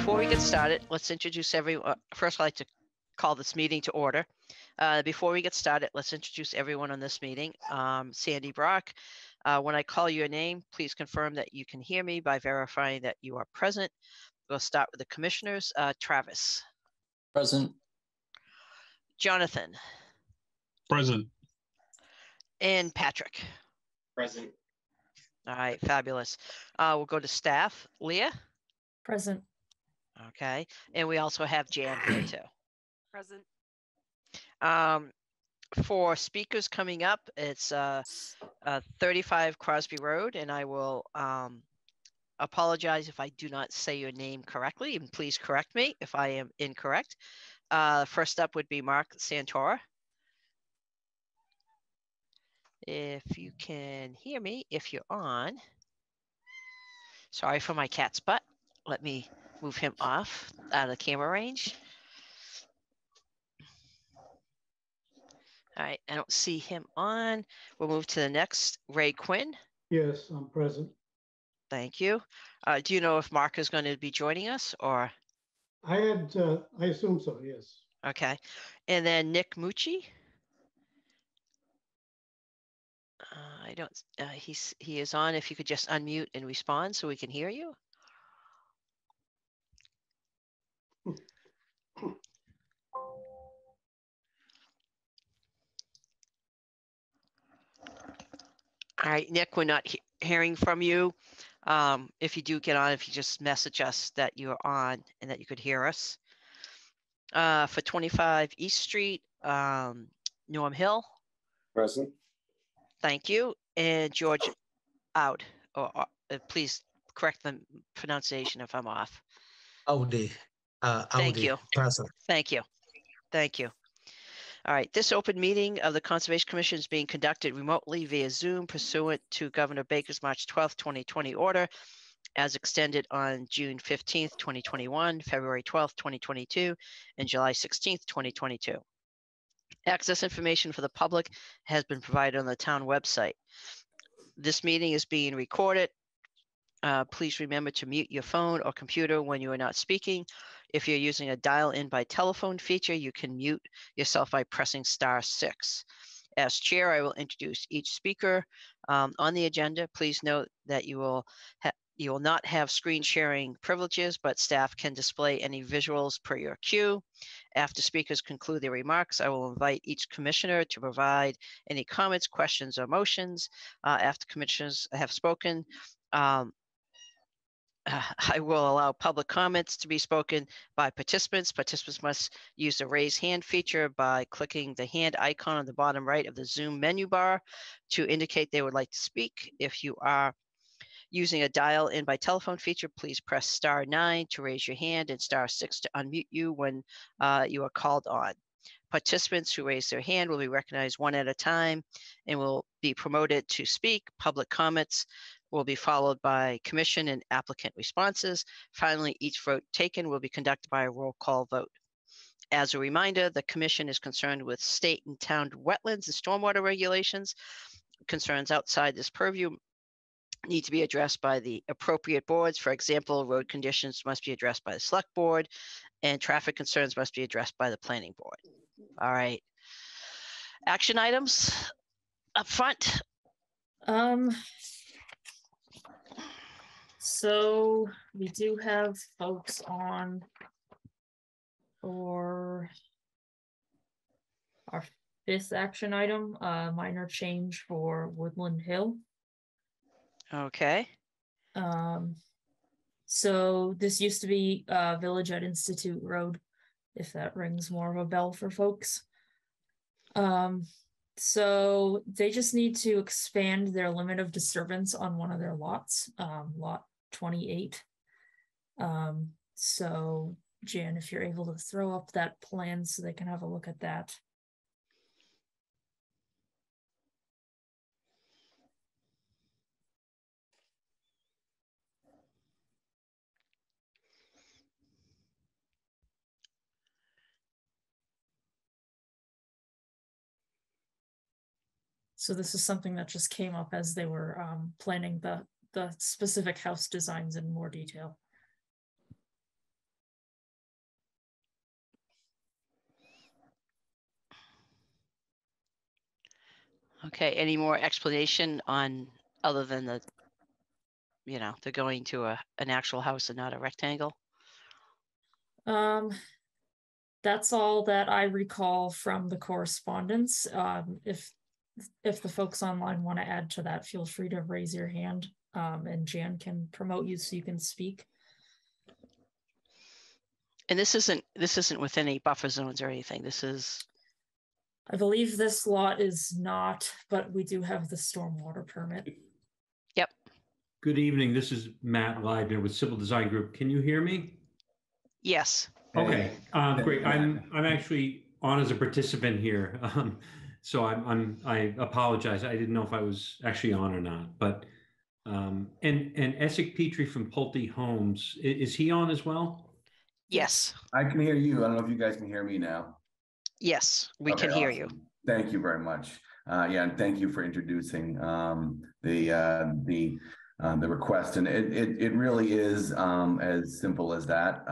Before we get started, let's introduce everyone. First, I'd like to call this meeting to order. Before we get started, let's introduce everyone on this meeting. Sandy Brock. When I call your name, please confirm that you can hear me by verifying that you are present. We'll start with the commissioners. Travis. Present. Jonathan. Present. And Patrick. Present. All right, fabulous. We'll go to staff. Leah. Present. Okay, and we also have Jan here too. Present. For speakers coming up, it's 35 Crosby Road, and I will apologize if I do not say your name correctly, and please correct me if I am incorrect. First up would be Mark Santora. If you can hear me, if you're on. Sorry for my cat's butt. Let me move him off out of the camera range. All right, I don't see him on. We'll move to the next, Ray Quinn. Yes, I'm present. Thank you. Do you know if Mark is going to be joining us or? I assume so, yes. Okay, and then Nick Mucci. I don't, he is on. If you could just unmute and respond so we can hear you. All right, Nick, we're not hearing from you. If you do get on, if you just message us that you're on and that you could hear us. For 25 East Street, Norm Hill. Present. Thank you. And George Out. Please correct the pronunciation if I'm off. Audi. Thank you. Present. Thank you. Thank you. All right, this open meeting of the Conservation Commission is being conducted remotely via Zoom pursuant to Governor Baker's March 12th, 2020 order as extended on June 15th, 2021, February 12th, 2022, and July 16th, 2022. Access information for the public has been provided on the town website. This meeting is being recorded. Please remember to mute your phone or computer when you are not speaking. If you're using a dial-in by telephone feature, you can mute yourself by pressing *6. As chair, I will introduce each speaker on the agenda. Please note that you will not have screen sharing privileges, but staff can display any visuals per your cue. After speakers conclude their remarks, I will invite each commissioner to provide any comments, questions, or motions. After commissioners have spoken, I will allow public comments to be spoken by participants. Participants must use the raise hand feature by clicking the hand icon on the bottom right of the Zoom menu bar to indicate they would like to speak. If you are using a dial-in by telephone feature, please press *9 to raise your hand and *6 to unmute you when you are called on. Participants who raise their hand will be recognized one at a time and will be promoted to speak. Public comments will be followed by commission and applicant responses. Finally, each vote taken will be conducted by a roll call vote. As a reminder, the commission is concerned with state and town wetlands and stormwater regulations. Concerns outside this purview need to be addressed by the appropriate boards. For example, road conditions must be addressed by the select board and traffic concerns must be addressed by the planning board. All right. Action items up front. So we do have folks on for our 5th action item, minor change for Woodland Hill. Okay. So this used to be Village at Institute Road, if that rings more of a bell for folks. So they just need to expand their limit of disturbance on one of their lots, lot 28. So Jan, if you're able to throw up that plan so they can have a look at that. So this is something that just came up as they were planning the specific house designs in more detail. Okay, any more explanation on, other than the, they're going to an actual house and not a rectangle? That's all that I recall from the correspondence. If the folks online want to add to that, feel free to raise your hand, and Jan can promote you so you can speak. And this isn't within any buffer zones or anything. This is, I believe this lot is not, but we do have the stormwater permit. yep. Good evening. This is Matt Leibner with Civil Design Group. Can you hear me? Yes. Okay, great. I'm actually on as a participant here, so I apologize. I didn't know if I was actually on or not. But and Essex Petrie from Pulte Homes, is he on as well? Yes. I can hear you. I don't know if you guys can hear me now. Yes, we Okay, can hear awesome. you. Thank you very much. Yeah, and thank you for introducing the request, and it really is as simple as that.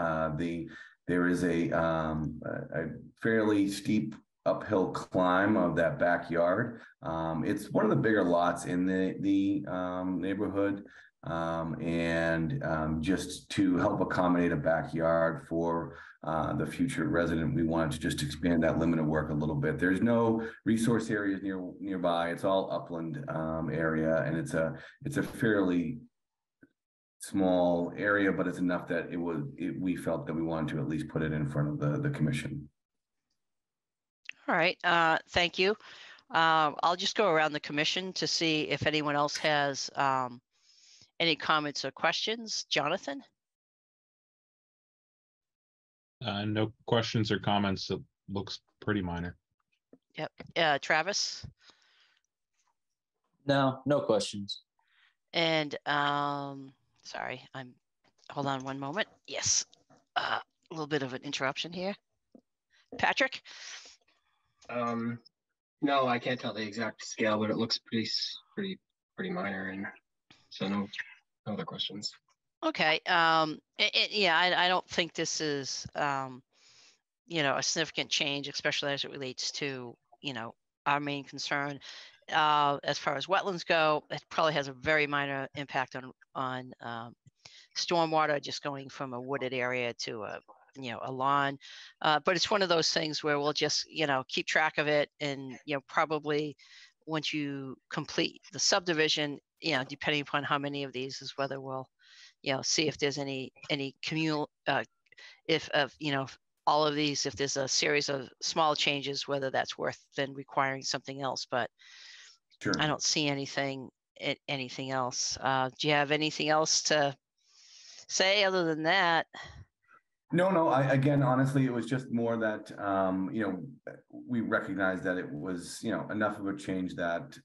There is a fairly steep uphill climb of that backyard. It's one of the bigger lots in the neighborhood, and just to help accommodate a backyard for the future resident, we wanted to just expand that limit of work a little bit. There's no resource areas nearby. It's all upland area, and it's a fairly small area, but it's enough that we felt that we wanted to at least put it in front of the commission. All right, thank you. I'll just go around the commission to see if anyone else has any comments or questions. Jonathan? No questions or comments. It looks pretty minor. Yep. Travis? No questions. And sorry, hold on one moment. Yes, a little bit of an interruption here. Patrick? No, I can't tell the exact scale, but it looks pretty minor, and so no other questions. Okay. Yeah, I don't think this is, a significant change, especially as it relates to, our main concern. As far as wetlands go, it probably has a very minor impact on stormwater, just going from a wooded area to a lawn. But it's one of those things where we'll just, keep track of it, and, probably once you complete the subdivision, depending upon how many of these is whether we'll, see if there's any communal, if all of these, if there's a series of small changes, whether that's worth then requiring something else. But Sure. I don't see anything else. Do you have anything else to say other than that? No. Again, honestly, it was just more that we recognized that it was enough of a change that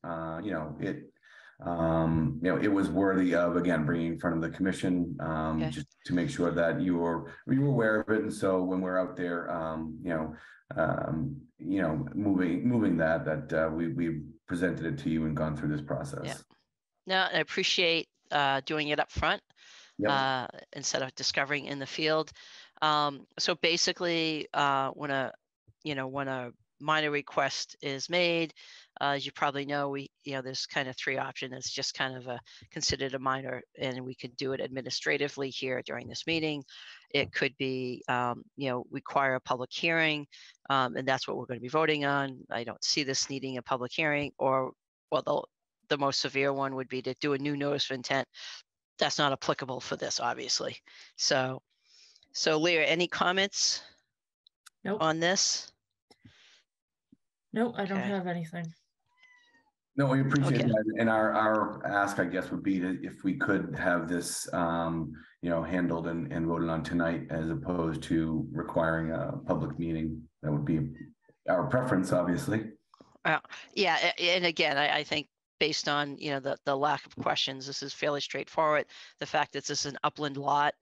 it was worthy of, again, bringing in front of the commission, Okay. just to make sure that you were aware of it. And so when we're out there, moving that we presented it to you and gone through this process. Yeah. No, I appreciate doing it up front. Yep. Instead of discovering in the field. So basically, when a minor request is made, as you probably know, there's kind of three options. It's just kind of considered a minor, and we could do it administratively here during this meeting. It could be, require a public hearing, and that's what we're going to be voting on. I don't see this needing a public hearing, or, well, the most severe one would be to do a new notice of intent. That's not applicable for this, obviously. So Leah, any comments Nope. on this? Nope, I don't Okay. have anything. No, we appreciate Okay. that. And our ask, I guess, would be if we could have this, handled and voted on tonight, as opposed to requiring a public meeting. That would be our preference, obviously. Yeah, and again, I think based on, the lack of questions, this is fairly straightforward. The fact that this is an upland lot,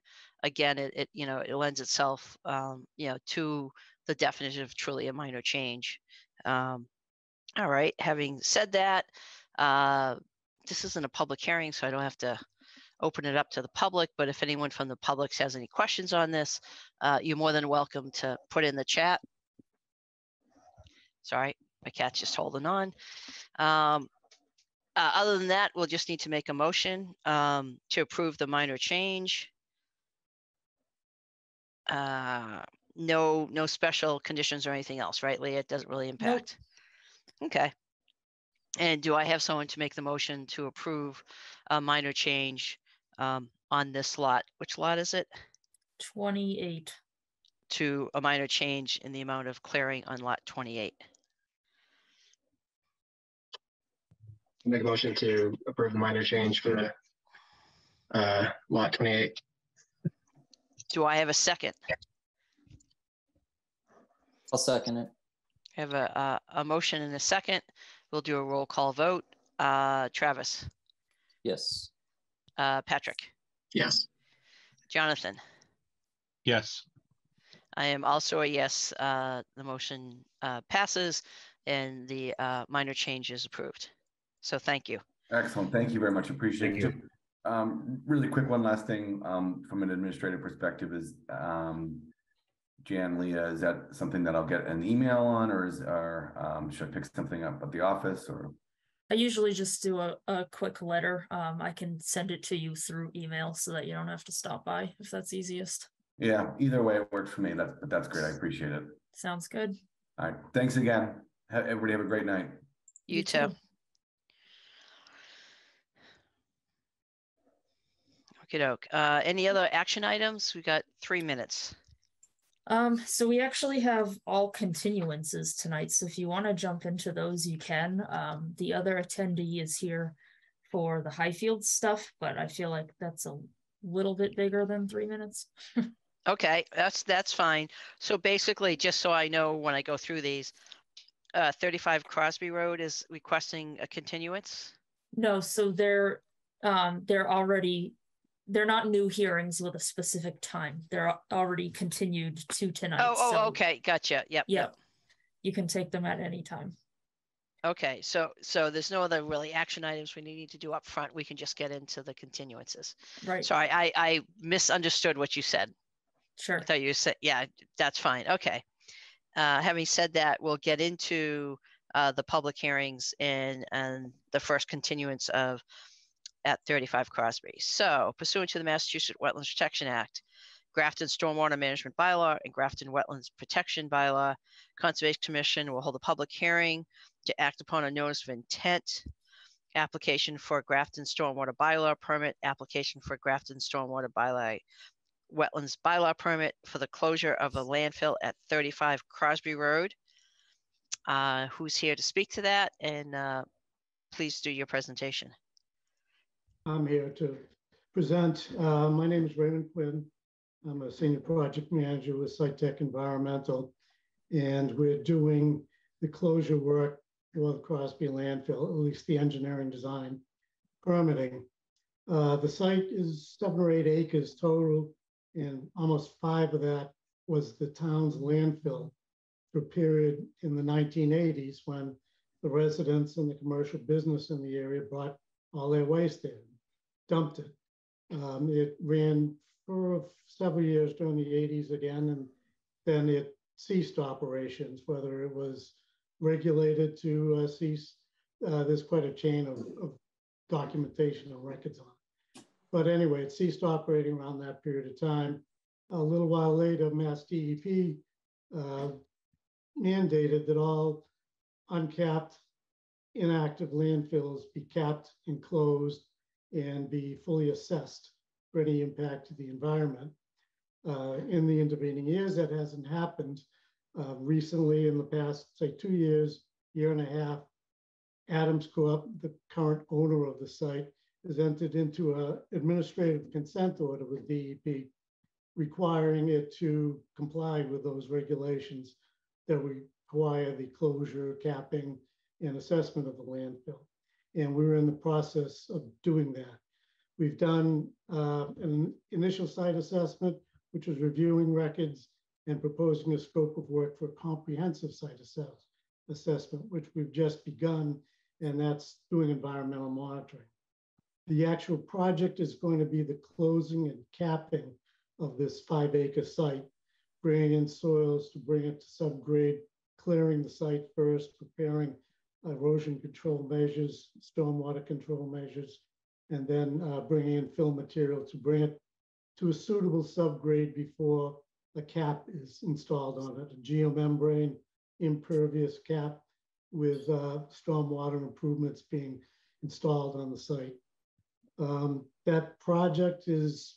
again, it lends itself, to the definition of truly a minor change. All right, having said that, this isn't a public hearing, so I don't have to open it up to the public, but if anyone from the public has any questions on this, you're more than welcome to put in the chat. Sorry, My cat's just holding on. Other than that, we'll just need to make a motion to approve the minor change. No special conditions or anything else, right, Leah? It doesn't really impact. Okay. And do I have someone to make the motion to approve a minor change on this lot? Which lot is it? 28. To a minor change in the amount of clearing on lot 28. Make a motion to approve the minor change for lot 28. Do I have a second? I'll second it. I have a motion and a second. We'll do a roll call vote. Travis, Yes. Patrick, Yes. Jonathan. Yes. I am also a yes. The motion passes and the minor change is approved. So thank you. Excellent. Thank you very much. Appreciate Thank it. you. Really quick, one last thing from an administrative perspective is Jan, Leah, is that something that I'll get an email on, or should I pick something up at the office, or? I usually just do a quick letter. I can send it to you through email so that you don't have to stop by if that's easiest. Yeah, either way it works for me. That's great. I appreciate it. Sounds good. All right. Thanks again. Everybody have a great night. You too. Okey-doke. Any other action items? We got 3 minutes. So we actually have all continuances tonight. So if you want to jump into those, you can. The other attendee is here for the Highfield stuff, but I feel like that's a little bit bigger than 3 minutes. Okay, that's fine. So basically, just so I know when I go through these, 35 Crosby Road is requesting a continuance? No, so they're not new hearings with a specific time. They're already continued to tonight. Oh, okay, gotcha. Yep. You can take them at any time. Okay, so there's no other really action items we need to do up front. We can just get into the continuances. Right. Sorry, I misunderstood what you said. Sure. I thought you said, yeah, that's fine. Okay. Having said that, we'll get into the public hearings and the first continuance at 35 Crosby. So pursuant to the Massachusetts Wetlands Protection Act, Grafton Stormwater Management Bylaw, and Grafton Wetlands Protection Bylaw, Conservation Commission will hold a public hearing to act upon a notice of intent, application for Grafton Stormwater Bylaw permit, application for Grafton Stormwater Bylaw Wetlands Bylaw permit for the closure of a landfill at 35 Crosby Road. Who's here to speak to that? And please do your presentation. I'm here to present. My name is Raymond Quinn. I'm a senior project manager with SiteTech Environmental, and we're doing the closure work for the Crosby landfill, at least the engineering design permitting. The site is 7 or 8 acres total, and almost 5 of that was the town's landfill for a period in the 1980s when the residents and the commercial business in the area brought all their waste in, dumped it. It ran for several years during the 80s again, and then it ceased operations, whether it was regulated to cease. There's quite a chain of documentation and records on it. But anyway, it ceased operating around that period of time. A little while later, Mass DEP mandated that all uncapped, inactive landfills be capped and closed and be fully assessed for any impact to the environment. In the intervening years, that hasn't happened. Recently, in the past, say 2 years, year and a half, Adams Corp, the current owner of the site, has entered into an administrative consent order with DEP requiring it to comply with those regulations that require the closure, capping, and assessment of the landfill. And we're in the process of doing that. We've done an initial site assessment, which was reviewing records and proposing a scope of work for a comprehensive site assessment, which we've just begun, and that's doing environmental monitoring. The actual project is going to be the closing and capping of this 5-acre site, bringing in soils to bring it to subgrade clearing the site first, preparing erosion control measures, stormwater control measures, and then bringing in fill material to bring it to a suitable subgrade before a cap is installed on it, a geomembrane impervious cap with stormwater improvements being installed on the site. That project is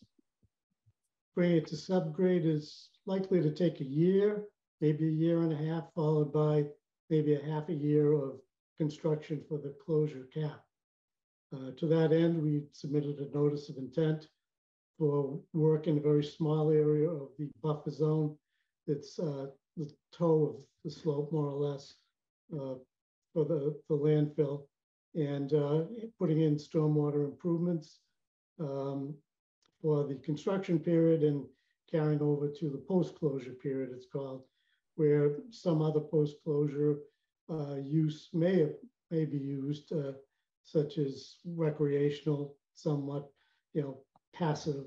bringing it to subgrade is likely to take a year, maybe a year and a half, followed by maybe a half a year of construction for the closure cap. To that end, we submitted a notice of intent for work in a very small area of the buffer zone. It's the toe of the slope, more or less, for the landfill, and putting in stormwater improvements for the construction period and carrying over to the post-closure period, it's called, where some other post-closure use may be used, such as recreational, somewhat, passive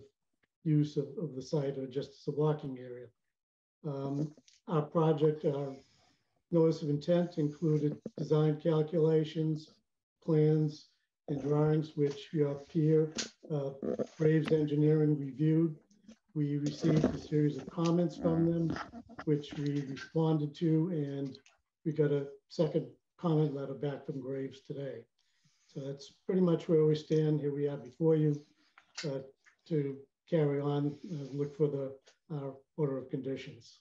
use of the site or just as a walking area. Our project, our notice of intent included design calculations, plans, and drawings, which your peer, Graves Engineering, reviewed. We received a series of comments from them, which we responded to, and we got a second comment letter back from Graves today. So that's pretty much where we stand. Here we are before you to carry on, look for our order of conditions.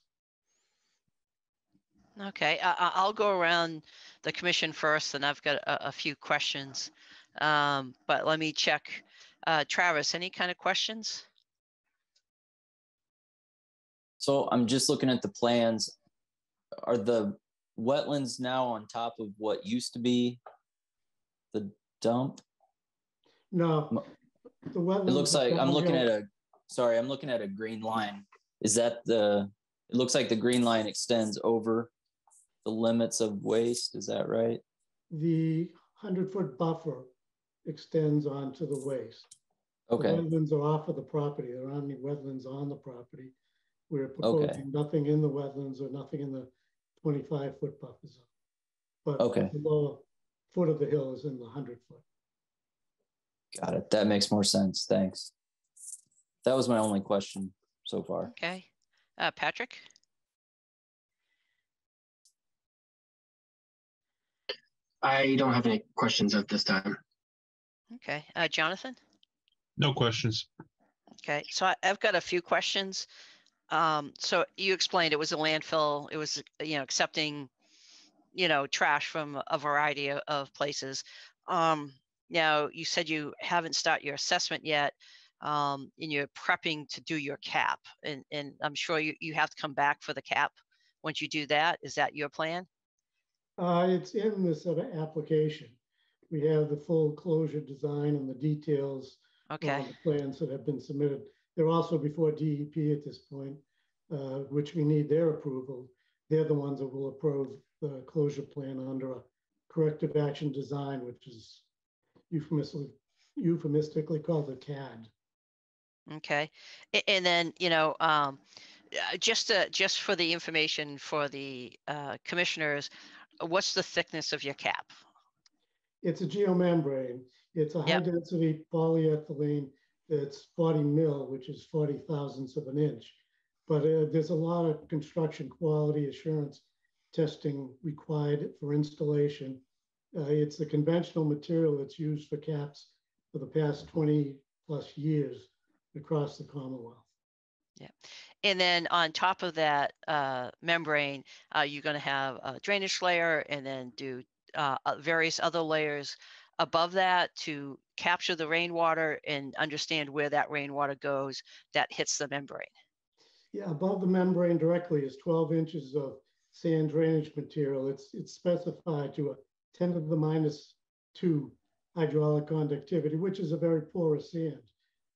Okay, I'll go around the commission first, and I've got a few questions. But let me check. Travis, any kind of questions? So I'm just looking at the plans. Are the wetlands now on top of what used to be the dump? No, the wetlands. It looks like I'm looking at a green line. Is that it looks like the green line extends over the limits of waste. Is that right? The 100-foot buffer extends onto the waste. Okay. The wetlands are off of the property. There aren't any wetlands on the property. We're proposing nothing in the wetlands or nothing in the 25-foot buffer zone. But the lower foot of the hill is in the 100-foot. Got it. That makes more sense. Thanks. That was my only question so far. Okay. Patrick? I don't have any questions at this time. Okay. Jonathan? No questions. Okay, so I've got a few questions. So you explained it was a landfill. It was, accepting, trash from a variety of places. Now you said you haven't started your assessment yet, and you're prepping to do your cap, and I'm sure you have to come back for the cap once you do that. Is that your plan? It's in this application. We have the full closure design and the details on the plans that have been submitted. They're also before DEP at this point, which we need their approval. They're the ones that will approve the closure plan under a corrective action design, which is euphemistically called a CAD. Okay, and then just for the information for the commissioners, what's the thickness of your cap? It's a geomembrane. It's a high density polyethylene that's 40 mil, which is 40 thousandths of an inch. But there's a lot of construction quality assurance testing required for installation. It's the conventional material that's used for caps for the past 20 plus years across the Commonwealth. Yeah. And then on top of that membrane, you're going to have a drainage layer and then do various other layers above that to capture the rainwater and understand where that rainwater goes that hits the membrane. Yeah, above the membrane directly is 12 inches of sand drainage material. It's specified to a 10 to the -2 hydraulic conductivity, which is a very porous sand,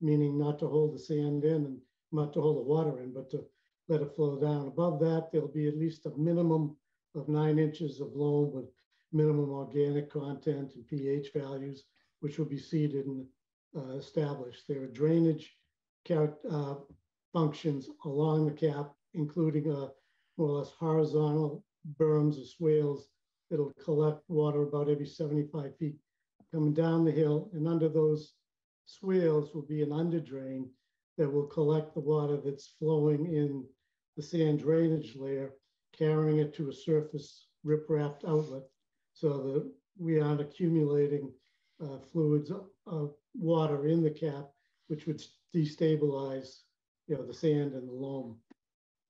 meaning not to hold the sand in and not to hold the water in, but to let it flow down. Above that, there'll be at least a minimum of 9 inches of loam with minimum organic content and pH values, which will be seeded and established. There are drainage functions along the cap, including a more or less horizontal berms or swales that'll collect water about every 75 feet coming down the hill. And under those swales will be an under drain that will collect the water that's flowing in the sand drainage layer, carrying it to a surface rip-wrapped outlet so that we aren't accumulating fluids of water in the cap, which would destabilize, the sand and the loam.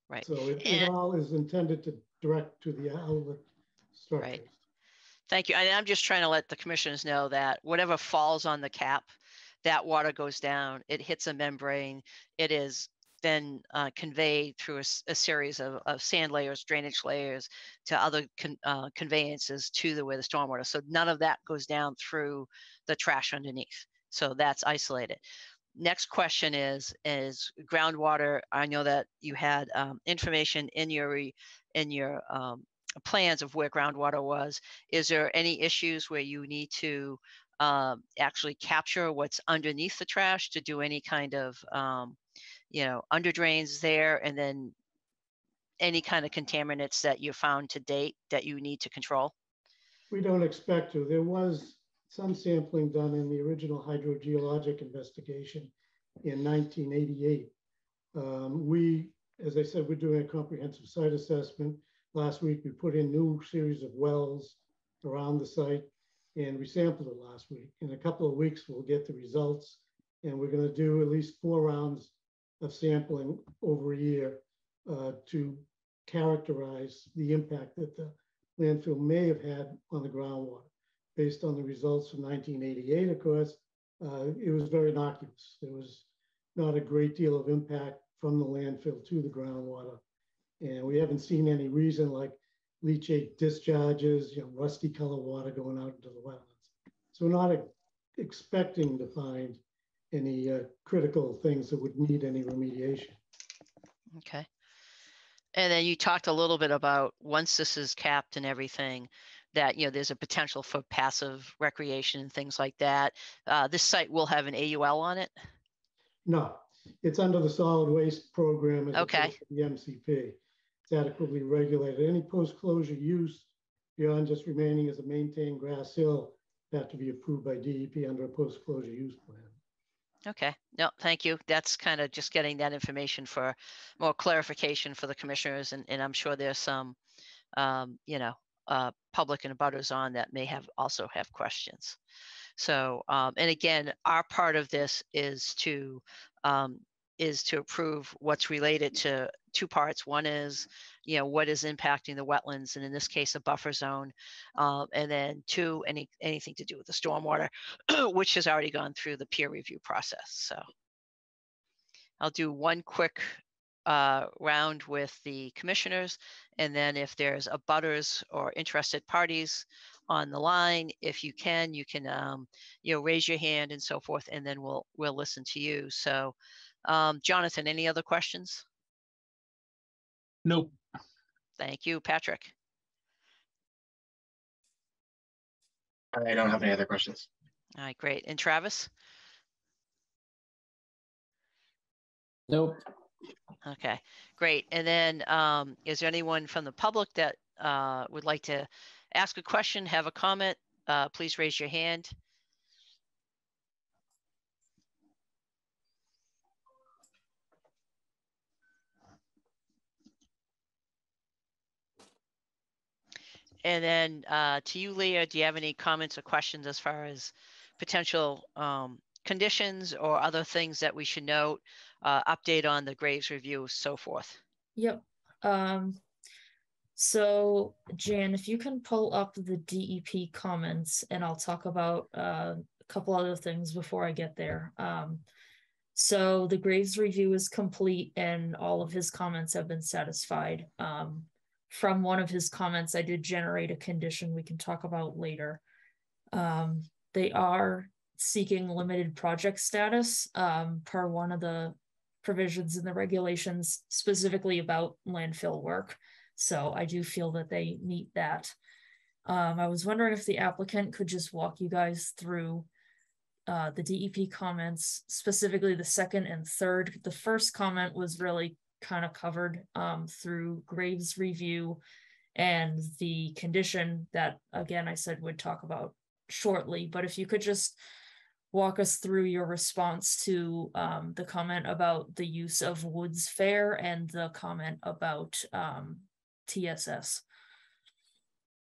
Right. So it all is intended to direct to the outlet structures. Right. Thank you. And I'm just trying to let the commissioners know that whatever falls on the cap, that water goes down, it hits a membrane, it is then conveyed through a series of sand layers, drainage layers, to other conveyances to where the stormwater. So none of that goes down through the trash underneath. So that's isolated. Next question is groundwater. I know that you had information in your plans of where groundwater was. Is there any issues where you need to actually capture what's underneath the trash to do any kind of under drains there, and then any kind of contaminants that you found to date that you need to control? We don't expect to. There was some sampling done in the original hydrogeologic investigation in 1988. As I said, we're doing a comprehensive site assessment. Last week, we put in new series of wells around the site, and we sampled it last week. In a couple of weeks, we'll get the results, and we're going to do at least 4 rounds of sampling over a year to characterize the impact that the landfill may have had on the groundwater. Based on the results from 1988, of course, it was very innocuous. There was not a great deal of impact from the landfill to the groundwater. And we haven't seen any reason like leachate discharges, rusty color water going out into the wetlands. So we're not expecting to find any critical things that would need any remediation. Okay. And then you talked a little bit about once this is capped and everything, that there's a potential for passive recreation and things like that. This site will have an AUL on it? No, it's under the solid waste program as Okay. opposed to the MCP. It's adequately regulated. Any post-closure use beyond just remaining as a maintained grass hill have to be approved by DEP under a post-closure use plan. Okay, no, thank you. That's kind of just getting that information for more clarification for the commissioners, and I'm sure there's some, public and abutters on that may also have questions. So, and again, our part of this is to approve what's related to 2 parts. One is, what is impacting the wetlands, and in this case, a buffer zone. And then 2, anything to do with the stormwater, which has already gone through the peer review process. So I'll do one quick round with the commissioners, and then if there's abutters or interested parties on the line, if you can raise your hand and so forth, and then we'll listen to you. So Jonathan, any other questions? Nope. Thank you. Patrick? I don't have any other questions. All right, great. And Travis? Nope. Okay, great. And then is there anyone from the public that would like to ask a question, have a comment? Please raise your hand. And then to you, Leah, do you have any comments or questions as far as potential conditions or other things that we should note, update on the Graves review, so forth? Yep. So Jan, if you can pull up the DEP comments, and I'll talk about a couple other things before I get there. So the Graves review is complete and all of his comments have been satisfied. From one of his comments, I did generate a condition we can talk about later. They are seeking limited project status per one of the provisions in the regulations, specifically about landfill work. So I do feel that they meet that. I was wondering if the applicant could just walk you guys through the DEP comments, specifically the second and third. The first comment was really kind of covered through Graves review and the condition that, again, I said would talk about shortly, but if you could just walk us through your response to the comment about the use of Woods Fair and the comment about TSS.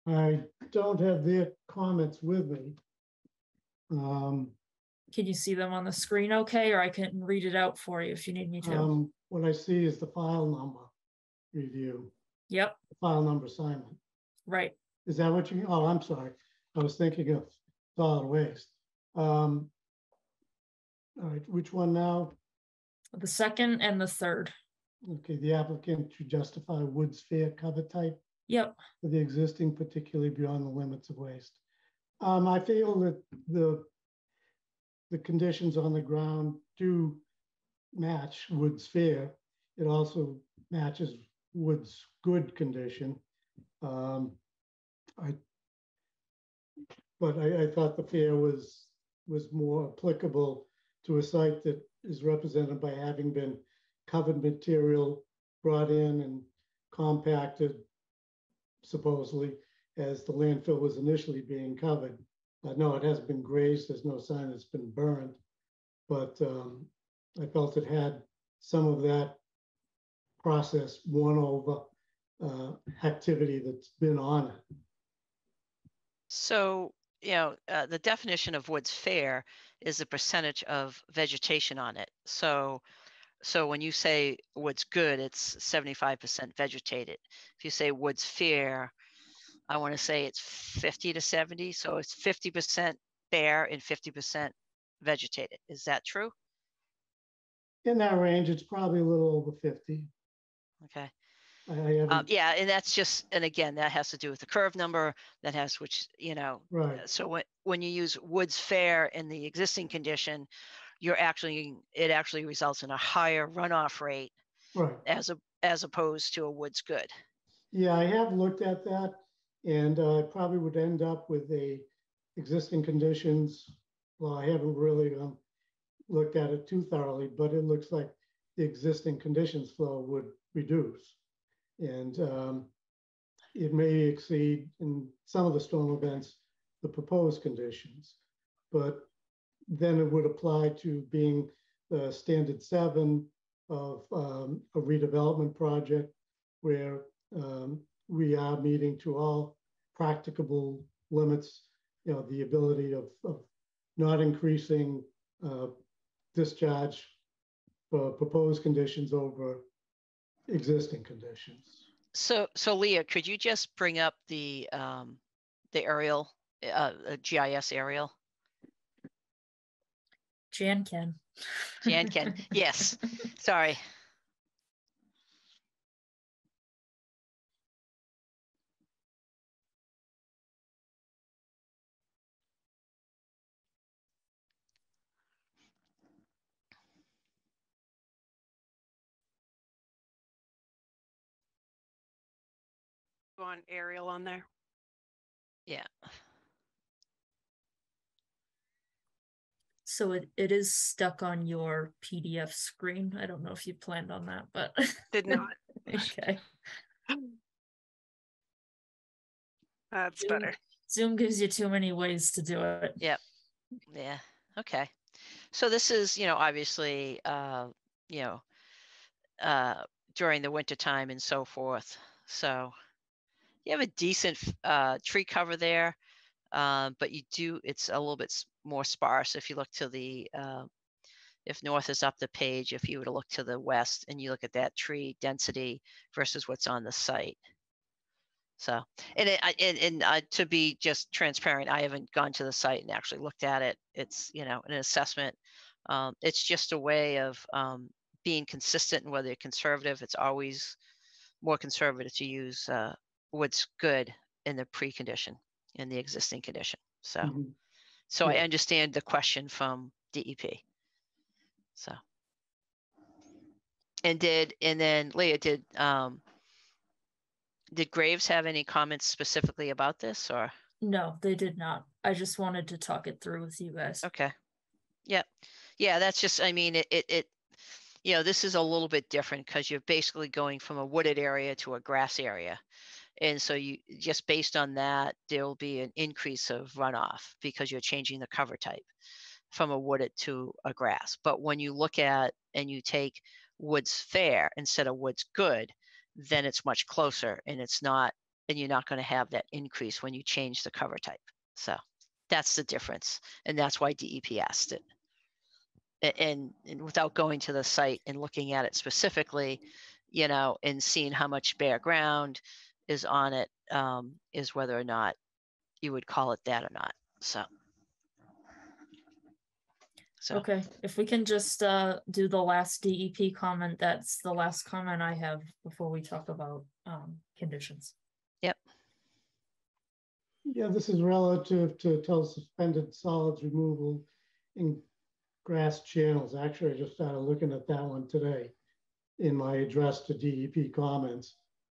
I don't have their comments with me. Can you see them on the screen okay, or I can read it out for you if you need me to? What I see is the file number review, Yep, file number assignment. right. Is that what you, oh, I'm sorry. I was thinking of solid waste. All right, which one now? The second and the third. Okay, the applicant to justify Woods Fair cover type Yep. for the existing, particularly beyond the limits of waste. I feel that the conditions on the ground do match Woods Fair. It also matches Woods good condition. I thought the fair was more applicable to a site that is represented by having been covered material brought in and compacted, supposedly, as the landfill was initially being covered. No, it hasn't been grazed. There's no sign it's been burned, but I felt it had some of that process won over activity that's been on it. So, the definition of Woods Fair is the percentage of vegetation on it. So when you say Woods Good, it's 75% vegetated. If you say Woods Fair, I want to say it's 50 to 70. So it's 50% bare and 50% vegetated. Is that true? In that range, it's probably a little over 50. Okay. I haven't, Yeah, and that's just, and again, that has to do with the curve number that has, which, right. so when you use Woods Fair in the existing condition, it actually results in a higher runoff rate Right. as opposed to a Woods Good. Yeah, I have looked at that, and I probably would end up with a existing conditions. Well, I haven't really looked at it too thoroughly, but it looks like the existing conditions flow would reduce. And it may exceed in some of the storm events the proposed conditions, but then it would apply to being the standard 7 of a redevelopment project where we are meeting to all practicable limits, the ability of not increasing discharge for proposed conditions over existing conditions. So Leah, could you just bring up the aerial, GIS aerial? Jan can. Jan can. Yes. Sorry. On aerial on there. Yeah. So it is stuck on your PDF screen. I don't know if you planned on that, but Did not. okay. That's Zoom, better. Zoom gives you too many ways to do it. Yep. Yeah. Okay. So this is, obviously, during the winter time and so forth. So you have a decent tree cover there, but it's a little bit more sparse. If you look to the, if north is up the page, if you were to look to the west and you look at that tree density versus what's on the site. So, and to be just transparent, I haven't gone to the site and actually looked at it. It's, an assessment. It's just a way of being consistent and whether you're conservative. It's always more conservative to use what's good in the precondition, in the existing condition. So, so I understand the question from DEP. So, and then Leah, did Graves have any comments specifically about this, or? No, they did not. I just wanted to talk it through with you guys. Okay. Yep. Yeah, that's just, I mean, this is a little bit different because you're basically going from a wooded area to a grass area. And so you just based on that, there will be an increase of runoff because you're changing the cover type from a wooded to a grass. But when you look at and you take woods fair instead of woods good, then it's much closer and it's not, and you're not going to have that increase when you change the cover type. So that's the difference. And that's why DEP asked it. And without going to the site and looking at it specifically, you know, and seeing how much bare ground is on it, is whether or not you would call it that or not. So. Okay, if we can just do the last DEP comment, that's the last comment I have before we talk about conditions. Yep. Yeah, this is relative to suspended solids removal in grass channels. Actually, I just started looking at that one today in my address to DEP comments.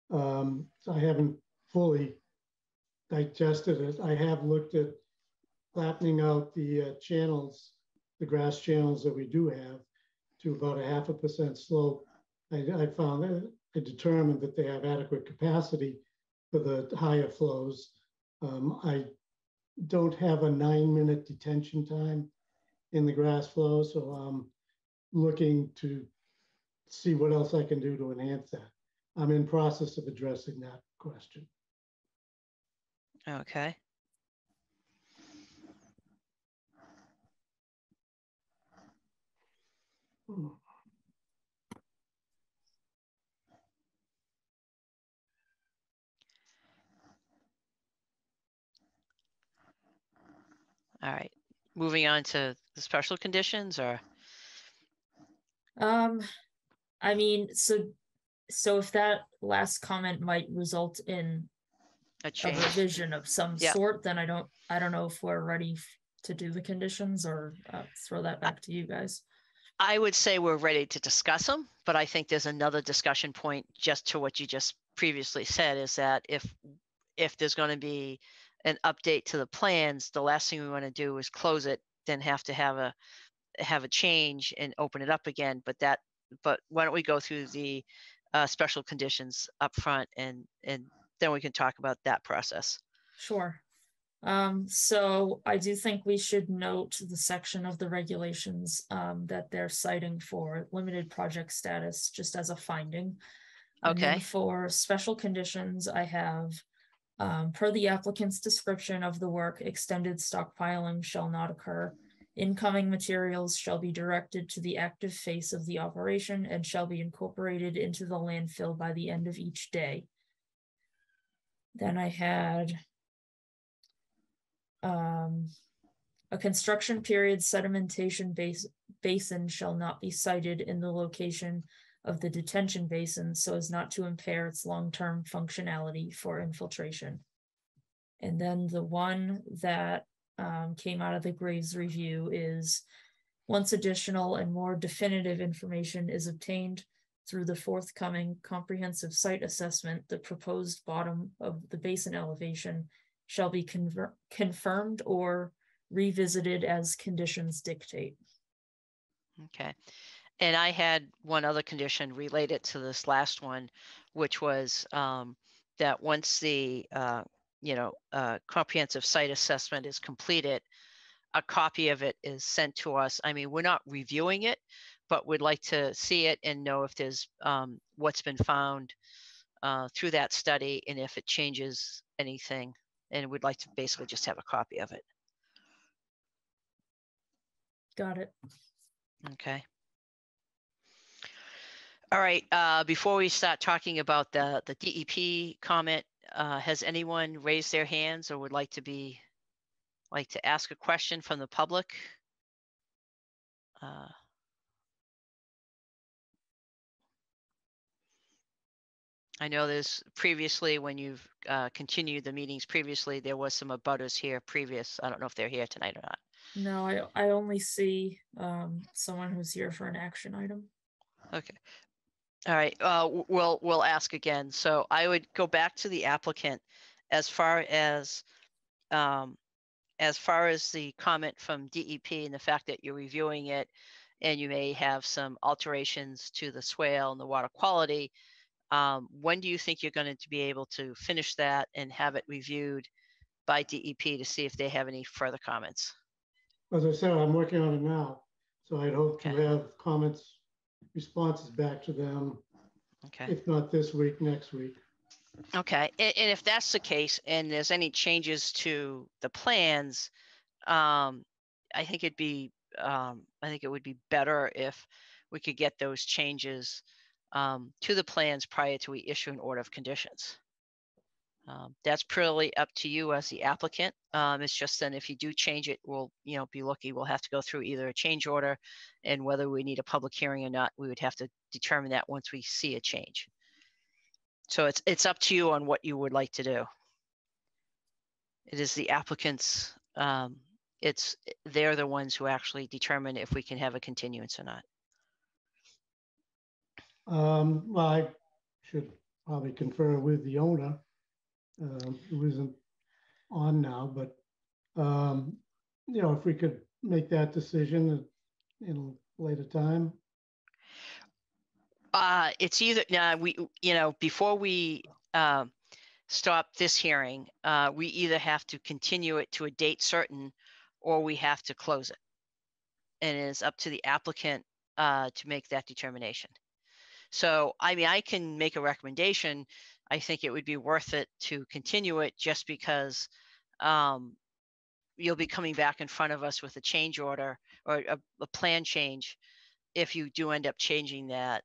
So I haven't fully digested it. I have looked at flattening out the channels, the grass channels that we do have, to about 0.5% slope. I found that I determined that they have adequate capacity for the higher flows. I don't have a 9-minute detention time in the grass flow, so I'm looking to see what else I can do to enhance that. I'm in process of addressing that question. Okay. All right, moving on to the special conditions, or? I mean, so if that last comment might result in A a change. revision of some Yeah. sort, then I don't know if we're ready to do the conditions, or throw that back to you guys. I would say we're ready to discuss them, but I think there's another discussion point just to what you just previously said, is that if there's going to be an update to the plans, the last thing we want to do is close it, then have to have a change and open it up again. But why don't we go through the special conditions up front, and then we can talk about that process. Sure. So I do think we should note the section of the regulations that they're citing for limited project status just as a finding. And then Okay. for special conditions, I have per the applicant's description of the work, extended stockpiling shall not occur. Incoming materials shall be directed to the active phase of the operation and shall be incorporated into the landfill by the end of each day. Then I had a construction period sedimentation basin shall not be sited in the location of the detention basin so as not to impair its long-term functionality for infiltration. And then the one that came out of the Graves review is, once additional and more definitive information is obtained through the forthcoming comprehensive site assessment, the proposed bottom of the basin elevation shall be confirmed or revisited as conditions dictate. Okay. And I had one other condition related to this last one, which was that once the comprehensive site assessment is completed, a copy of it is sent to us. I mean, we're not reviewing it, but we'd like to see it and know if there's what's been found through that study and if it changes anything. And we'd like to basically just have a copy of it. Got it. Okay. All right. Before we start talking about the DEP comment, has anyone raised their hands or would like to ask a question from the public? I know there's previously, when you've continued the meetings previously, there was some abutters here previous. I don't know if they're here tonight or not. No, I only see someone who's here for an action item. Okay. All right. We'll ask again. So I would go back to the applicant as far as the comment from DEP and the fact that you're reviewing it and you may have some alterations to the swale and the water quality. When do you think you're going to be able to finish that and have it reviewed by DEP to see if they have any further comments? As I said, I'm working on it now. So I'd hope to Okay. have comments, responses back to them, Okay. if not this week, next week. Okay. And if that's the case, and there's any changes to the plans, I think it would be better if we could get those changes to the plans prior to we issue an order of conditions. That's purely up to you as the applicant. It's just then if you do change it, we'll be lucky. We'll have to go through either a change order, and whether we need a public hearing or not, we would have to determine that once we see a change. So it's up to you on what you would like to do. It is the applicants. They're the ones who actually determine if we can have a continuance or not. Well, I should probably confer with the owner, who isn't on now, but if we could make that decision in a later time. It's either before we stop this hearing, we either have to continue it to a date certain, or we have to close it. And it is up to the applicant to make that determination. So, I mean, I can make a recommendation. I think it would be worth it to continue it just because you'll be coming back in front of us with a change order or a plan change if you do end up changing that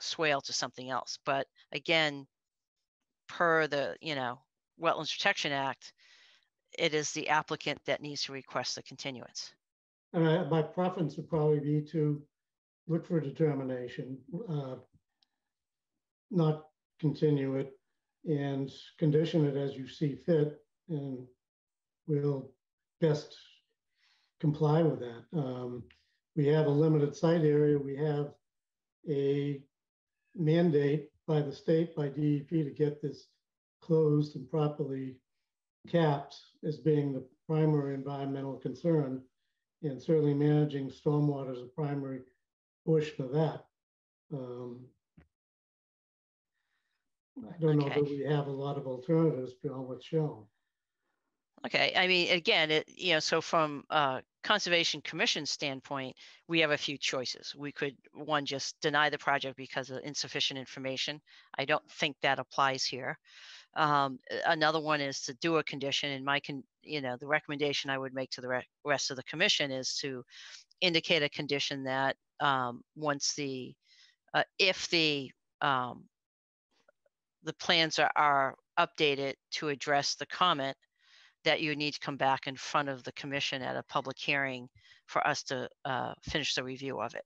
swale to something else. But again, per the Wetlands Protection Act, it is the applicant that needs to request the continuance. And my preference would probably be to look for a determination, not continue it, and condition it as you see fit, and we'll best comply with that. We have a limited site area. We have a mandate by the state, by DEP, to get this closed and properly capped as being the primary environmental concern, and certainly managing stormwater is a primary portion of that. I don't know that we have a lot of alternatives beyond what's shown. Okay, I mean, again, so from Conservation Commission standpoint, we have a few choices. We could, one, just deny the project because of insufficient information. I don't think that applies here. Another one is to do a condition, and the recommendation I would make to the rest of the commission is to indicate a condition that once if the plans are updated to address the comment, that you need to come back in front of the commission at a public hearing for us to finish the review of it.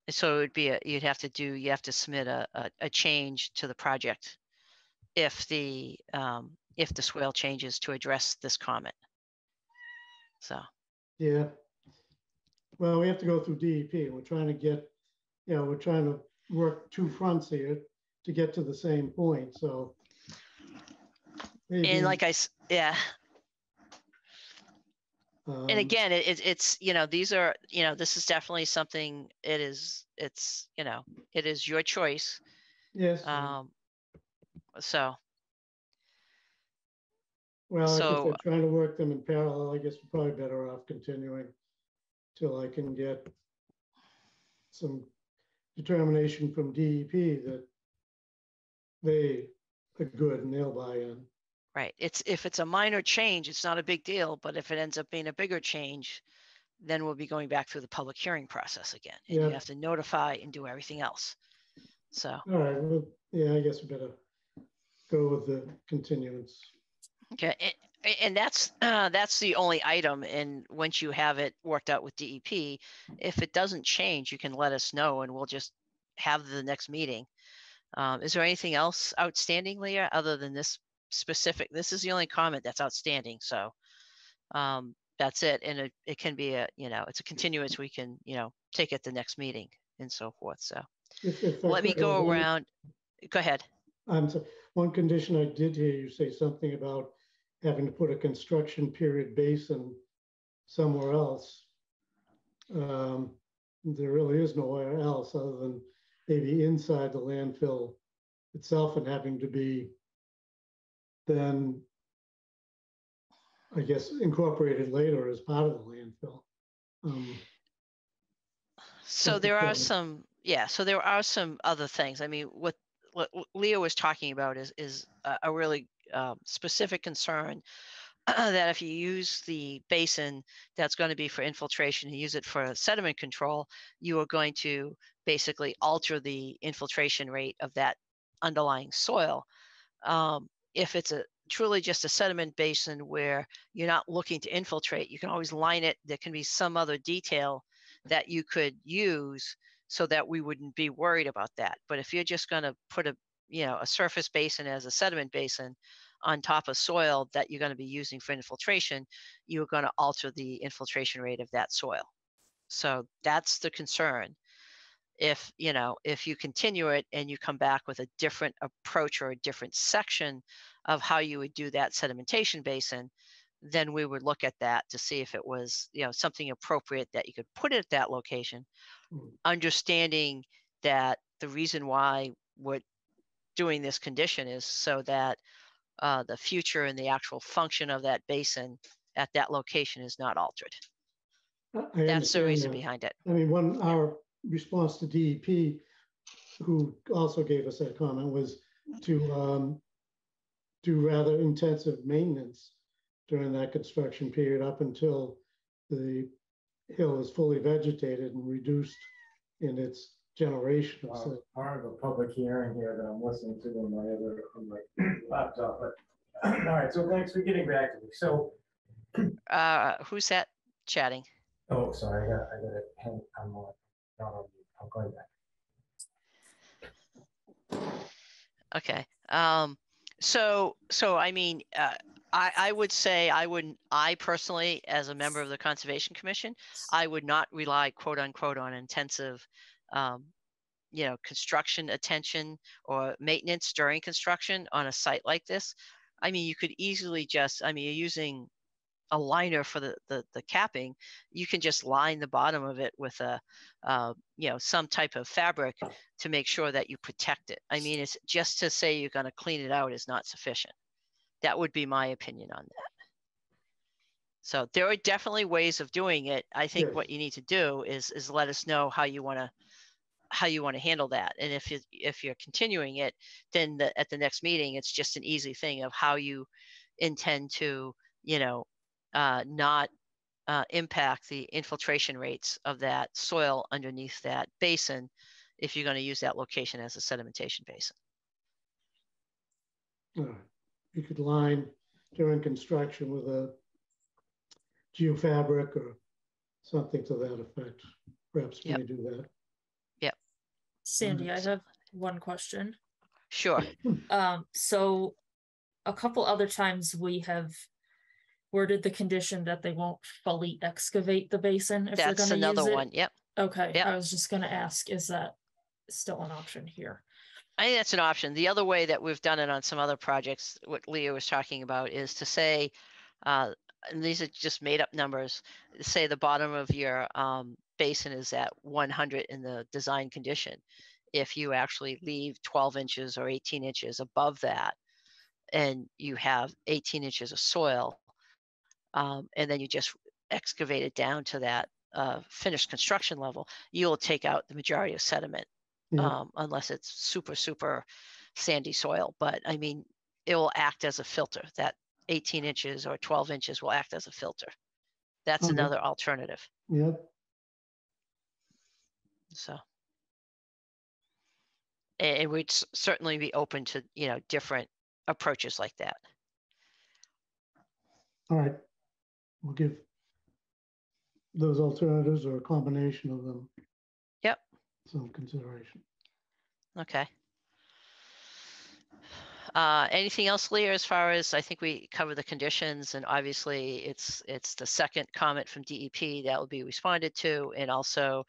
So it would be you have to submit a change to the project if the swale changes to address this comment. So. Yeah. Well, we have to go through DEP. We're trying to get, we're trying to work two fronts here to get to the same point. So. Maybe, and like yeah. And again, it's these are this is definitely something. It's your choice. Yes. So. Well, if they're trying to work them in parallel, I guess we're probably better off continuing till I can get some determination from DEP that they are good and they'll buy in. Right. If it's a minor change, it's not a big deal. But if it ends up being a bigger change, then we'll be going back through the public hearing process again, and you have to notify and do everything else. So. All right. Well, yeah, I guess we better go with the continuance. Okay. And that's the only item. And once you have it worked out with DEP, if it doesn't change, you can let us know, and we'll just have the next meeting. Is there anything else outstanding, Leah, other than this specific? This is the only comment that's outstanding. So that's it. And it can be it's a continuance. We can, take it the next meeting and so forth. So let me go around. Go ahead. So one condition, I did hear you say something about having to put a construction period basin somewhere else. There really is nowhere else other than maybe inside the landfill itself and having to be then, I guess, incorporated later as part of the landfill. So there are some, yeah, so there are some other things. I mean, what Leo was talking about is a really specific concern that if you use the basin that's going to be for infiltration and use it for sediment control, you are going to basically alter the infiltration rate of that underlying soil. If it's truly just a sediment basin where you're not looking to infiltrate, you can always line it. There can be some other detail that you could use so that we wouldn't be worried about that. But if you're just going to put a surface basin as a sediment basin on top of soil that you're going to be using for infiltration, you're going to alter the infiltration rate of that soil. So that's the concern. If you continue it and you come back with a different approach or a different section of how you would do that sedimentation basin, then we would look at that to see if it was something appropriate that you could put it at that location, understanding that the reason why we're doing this condition is so that the future and the actual function of that basin at that location is not altered. That's the reason behind it. I mean, our response to DEP, who also gave us that comment, was to do rather intensive maintenance during that construction period up until the hill is fully vegetated and reduced in its generation. So part of a public hearing here that I'm listening to on my laptop. But all right, so thanks for getting back to me. So who's that chatting? Oh, sorry, I got it. I'm not on. I'm going back. Okay. So I mean, I would say I personally, as a member of the Conservation Commission, I would not rely, quote unquote, on intensive, construction attention or maintenance during construction on a site like this. I mean, you could easily you're using a liner for the capping. You can just line the bottom of it with some type of fabric to make sure that you protect it. I mean, it's just to say you're going to clean it out is not sufficient. That would be my opinion on that. So there are definitely ways of doing it. I think what you need to do is let us know how you want to handle that. And if you're continuing it, then at the next meeting, it's just an easy thing of how you intend to, not impact the infiltration rates of that soil underneath that basin if you're going to use that location as a sedimentation basin. You could line during construction with a geofabric or something to that effect. Perhaps we do that. Yep. Sandy, I have one question. Sure. So a couple other times we have worded the condition that they won't fully excavate the basin if they're going to use it. That's another one. Yep. Okay. Yep. I was just going to ask, is that still an option here? I think that's an option. The other way that we've done it on some other projects, what Leo was talking about, is to say, and these are just made up numbers, say the bottom of your basin is at 100 in the design condition. If you actually leave 12 inches or 18 inches above that, and you have 18 inches of soil, and then you just excavate it down to that finished construction level, you'll take out the majority of sediment. Unless it's super, super sandy soil. But I mean, it will act as a filter. That 18 inches or 12 inches will act as a filter. That's another alternative. Yep. So, and we'd certainly be open to, different approaches like that. All right. We'll give those alternatives or a combination of them some consideration. Okay. Anything else, Leah, as far as, I think we covered the conditions, and obviously it's the second comment from DEP that will be responded to. And also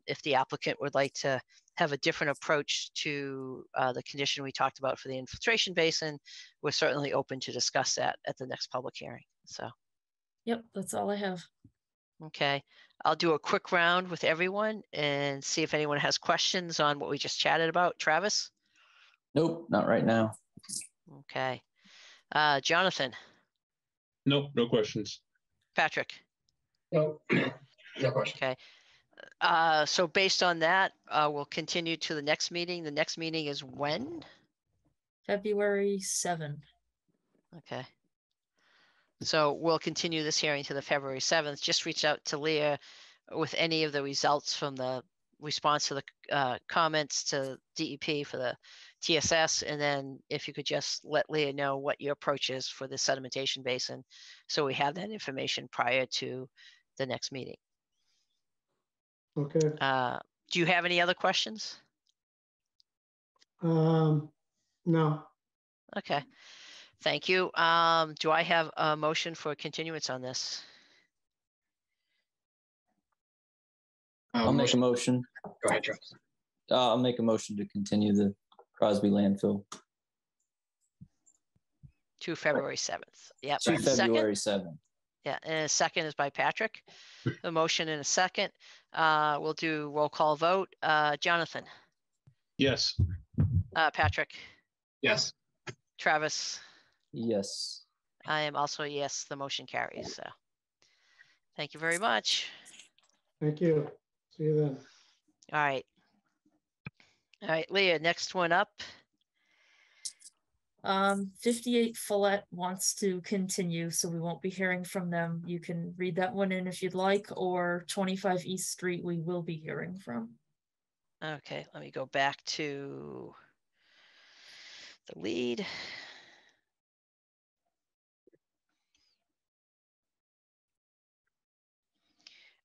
if the applicant would like to have a different approach to the condition we talked about for the infiltration basin, we're certainly open to discuss that at the next public hearing. So. Yep, that's all I have. Okay, I'll do a quick round with everyone and see if anyone has questions on what we just chatted about. Travis? Nope, not right now. Okay. Jonathan? Nope, no questions. Patrick? No, no question. Okay. So based on that, we'll continue to the next meeting. The next meeting is when? February 7th. Okay. So we'll continue this hearing to the February 7th. Just reach out to Leah with any of the results from the response to the comments to DEP for the TSS. And then if you could just let Leah know what your approach is for the sedimentation basin. So we have that information prior to the next meeting. Okay. Do you have any other questions? No. Okay. Thank you. Do I have a motion for continuance on this? I'll make a motion. Go ahead, Travis. I'll make a motion to continue the Crosby landfill To February 7th. Yep. to Second? February 7th. Yeah, and a second is by Patrick. A motion and a second. We'll do roll call vote. Jonathan, Yes. Patrick, Yes. Travis. Yes. I am also a yes, the motion carries. So thank you very much. Thank you. See you then. All right. All right, Leah, next one up. 58 Follett wants to continue, so we won't be hearing from them. You can read that one in if you'd like, or 25 East Street we will be hearing from. Okay, let me go back to the lead.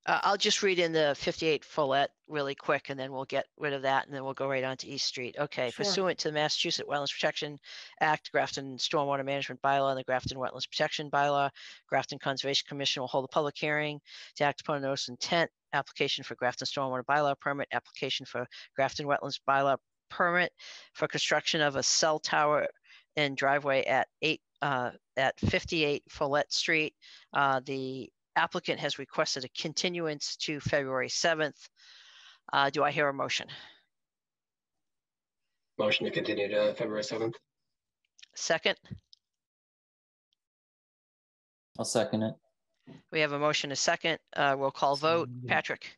I'll just read in the 58 Follett really quick, and then we'll get rid of that, and then we'll go right on to East Street. Okay, Sure. Pursuant to the Massachusetts Wetlands Protection Act, Grafton Stormwater Management Bylaw, and the Grafton Wetlands Protection Bylaw, Grafton Conservation Commission will hold a public hearing to act upon a notice of intent, application for Grafton Stormwater Bylaw permit, application for Grafton Wetlands Bylaw permit for construction of a cell tower and driveway at 58 Follett Street. The applicant has requested a continuance to February 7th. Do I hear a motion? Motion to continue to February 7th. Second, I'll second it. we have a motion, a second. Roll call vote. Patrick,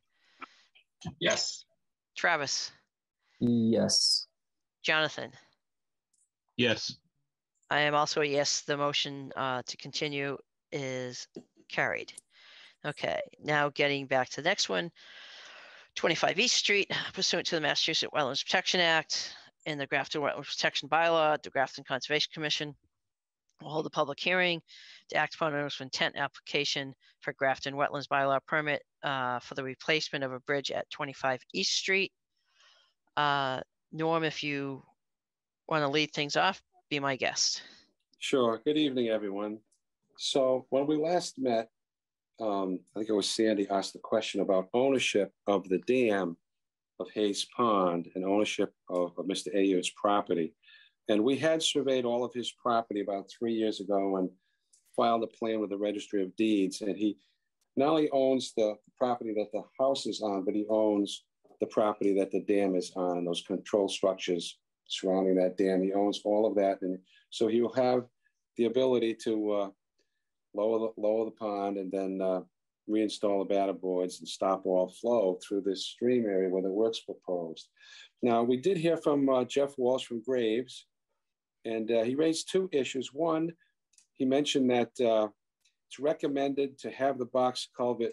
Yes. Travis, Yes. Jonathan. Yes. I am also a yes. The motion to continue is carried. Okay, now getting back to the next one. 25 East Street, pursuant to the Massachusetts Wetlands Protection Act and the Grafton Wetlands Protection Bylaw, the Grafton Conservation Commission will hold a public hearing to act upon a notice of intent application for Grafton Wetlands Bylaw permit for the replacement of a bridge at 25 East Street. Norm, if you want to lead things off, be my guest. Sure. Good evening, everyone. So when we last met, I think it was Sandy asked the question about ownership of the dam of Hayes Pond and ownership of Mr. Ayer's property. And we had surveyed all of his property about 3 years ago and filed a plan with the Registry of Deeds. And he not only owns the property that the house is on, but he owns the property that the dam is on, those control structures surrounding that dam. He owns all of that. And so he will have the ability to lower the pond and then reinstall the batter boards and stop all flow through this stream area where the work's proposed. Now, we did hear from Jeff Walsh from Graves, and he raised two issues. One, he mentioned that it's recommended to have the box culvert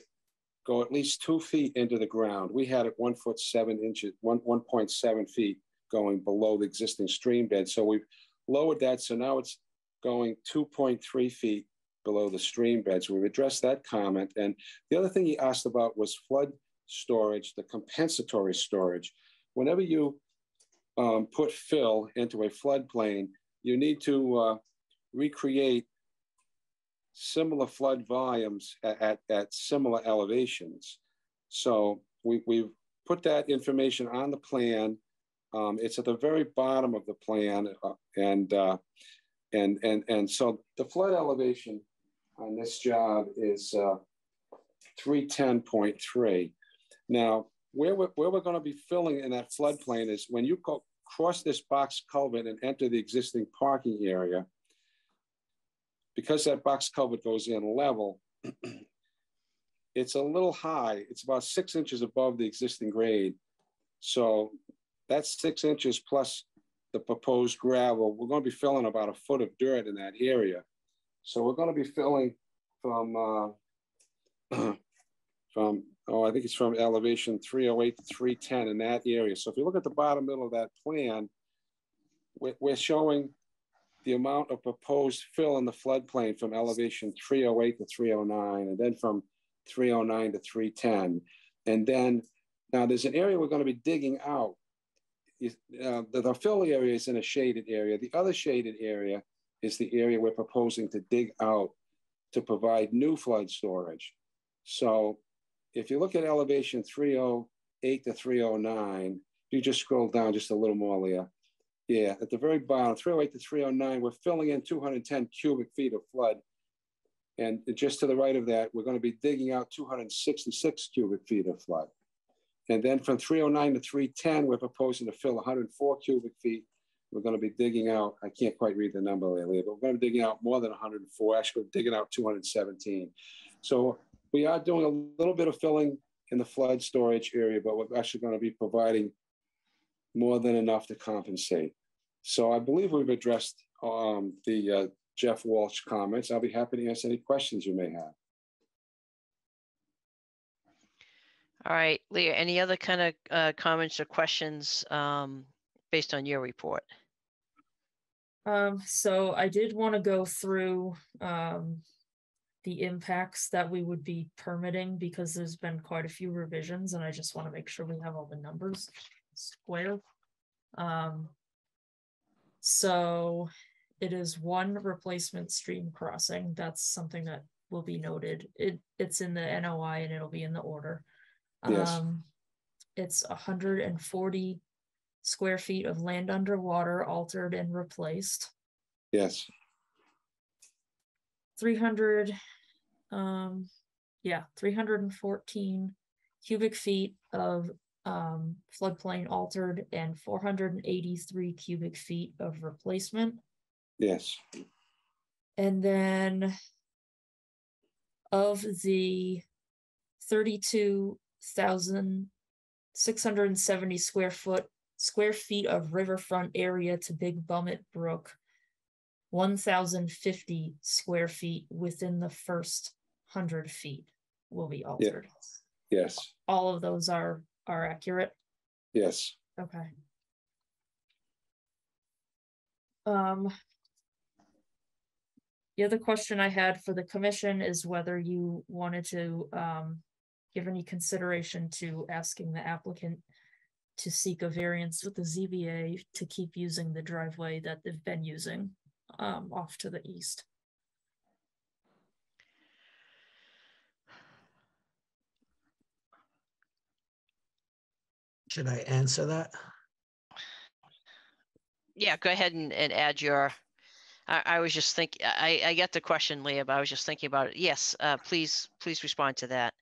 go at least 2 feet into the ground. We had it 1 foot 7 inches, 1.7 feet going below the existing stream bed. So we've lowered that. So now it's going 2.3 feet below the stream bed. So we've addressed that comment. And the other thing he asked about was flood storage, the compensatory storage. Whenever you put fill into a floodplain, you need to recreate similar flood volumes at similar elevations. So we've put that information on the plan. It's at the very bottom of the plan, and so the flood elevation on this job is 310.3. Now, where we're going to be filling in that floodplain is when you cross this box culvert and enter the existing parking area, because that box culvert goes in level, it's a little high. It's about 6 inches above the existing grade. So that's 6 inches plus the proposed gravel. We're going to be filling about a foot of dirt in that area. So we're going to be filling from, I think it's from elevation 308 to 310 in that area. So if you look at the bottom middle of that plan, we're showing the amount of proposed fill in the floodplain from elevation 308 to 309, and then from 309 to 310. And then now there's an area we're going to be digging out. The fill area is in a shaded area. The other shaded area is the area we're proposing to dig out to provide new flood storage. So if you look at elevation 308 to 309, you just scroll down just a little more, Leah. Yeah, at the very bottom, 308 to 309, we're filling in 210 cubic feet of flood. And just to the right of that, we're going to be digging out 266 cubic feet of flood. And then from 309 to 310, we're proposing to fill 104 cubic feet. We're going to be digging out, I can't quite read the number, Leah, but we're going to be digging out more than 104, actually we're digging out 217. So we are doing a little bit of filling in the flood storage area, but we're actually going to be providing more than enough to compensate. So I believe we've addressed the Jeff Walsh comments. I'll be happy to answer any questions you may have. All right, Leah, any other kind of comments or questions based on your report? So I did want to go through the impacts that we would be permitting, because there's been quite a few revisions and I just want to make sure we have all the numbers square. So it is one replacement stream crossing. That's something that will be noted. It's in the NOI and it'll be in the order. Yes. It's 140 square feet of land underwater altered and replaced. Yes. 314 cubic feet of floodplain altered and 483 cubic feet of replacement. Yes. And then of the 32,670 square feet of riverfront area to Big Bummit Brook, 1,050 square feet within the first 100 feet will be altered. Yeah. Yes. All of those are accurate. Yes. Okay. The other question I had for the commission is whether you wanted to give any consideration to asking the applicant to seek a variance with the ZBA to keep using the driveway that they've been using off to the east. Should I answer that? Yeah, go ahead and add your, I was just thinking, I get the question, Leah, but I was just thinking about it. Yes, please respond to that.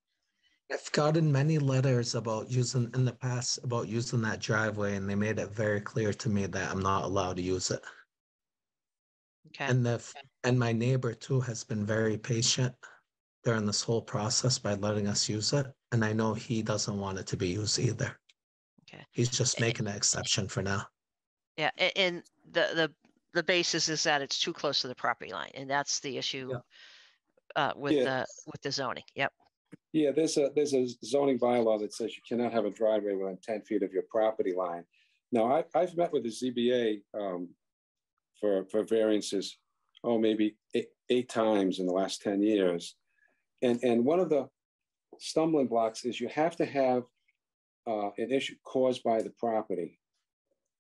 I've gotten many letters about using in the past about using that driveway, and they made it very clear to me that I'm not allowed to use it. Okay. And my neighbor too has been very patient during this whole process by letting us use it. And I know he doesn't want it to be used either. Okay. He's just making an exception for now. Yeah, and the basis is that it's too close to the property line, and that's the issue with the zoning. Yep. Yeah, there's a zoning bylaw that says you cannot have a driveway within 10 feet of your property line. Now, I've met with the ZBA for variances, maybe eight times in the last 10 years. And one of the stumbling blocks is you have to have an issue caused by the property.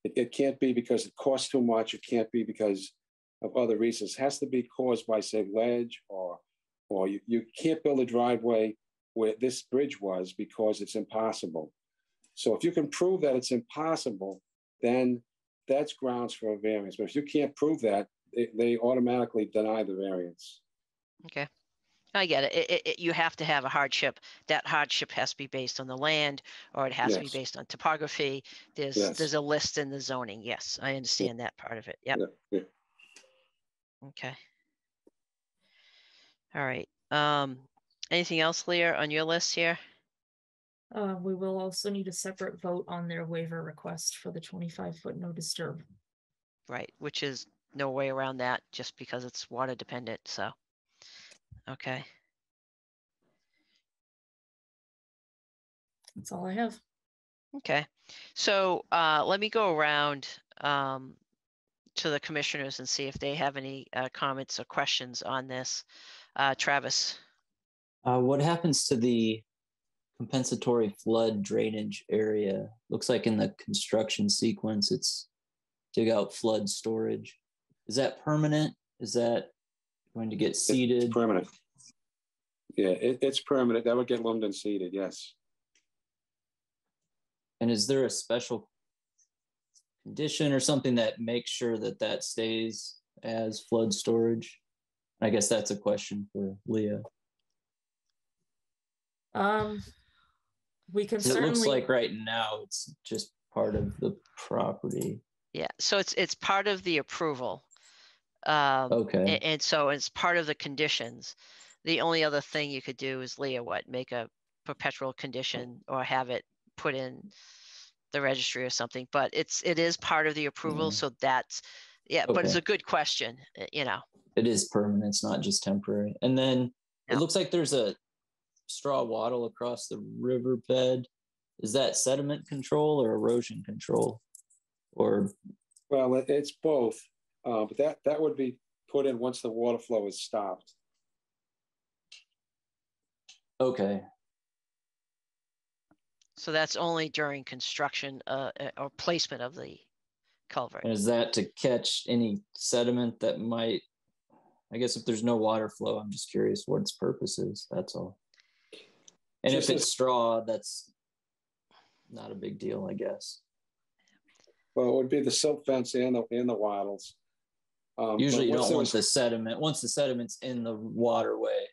It can't be because it costs too much. It can't be because of other reasons. It has to be caused by, say, ledge, or you can't build a driveway where this bridge was because it's impossible. So if you can prove that it's impossible, then that's grounds for a variance. But if you can't prove that, they automatically deny the variance. Okay. I get it. You have to have a hardship. That hardship has to be based on the land, or it has to be Yes. based on topography. There's Yes. a list in the zoning. Yes, I understand that part of it. Yep. Yeah. Okay. All right. Anything else, Leah, on your list here? We will also need a separate vote on their waiver request for the 25-foot no disturb. Right, which is no way around that just because it's water dependent. So, okay. That's all I have. Okay. So let me go around to the commissioners and see if they have any comments or questions on this. Travis. What happens to the compensatory flood drainage area? Looks like in the construction sequence, it's dig out flood storage. Is that permanent? Is that going to get seeded? It's permanent. Yeah, it's permanent. That would get loomed and seeded, yes. And is there a special condition or something that makes sure that that stays as flood storage? I guess that's a question for Leah. We can It certainly. looks like right now it's just part of the property. Yeah, so it's part of the approval. Okay. And so it's part of the conditions. The only other thing you could do is, Leah, make a perpetual condition or have it put in the registry or something, but it is part of the approval. So that's, but it's a good question, you know. It is permanent, it's not just temporary. And then it looks like there's a straw wattle across the riverbed. Is that sediment control or erosion control? Or well, it's both, but that would be put in once the water flow is stopped. Okay. So that's only during construction or placement of the culvert. And is that to catch any sediment that might, I guess if there's no water flow, I'm just curious what its purpose is, that's all. And if it's straw, that's not a big deal, I guess. Well, it would be the silt fence and the wattles. Usually you don't want the sediment. Once the sediment's in the waterway,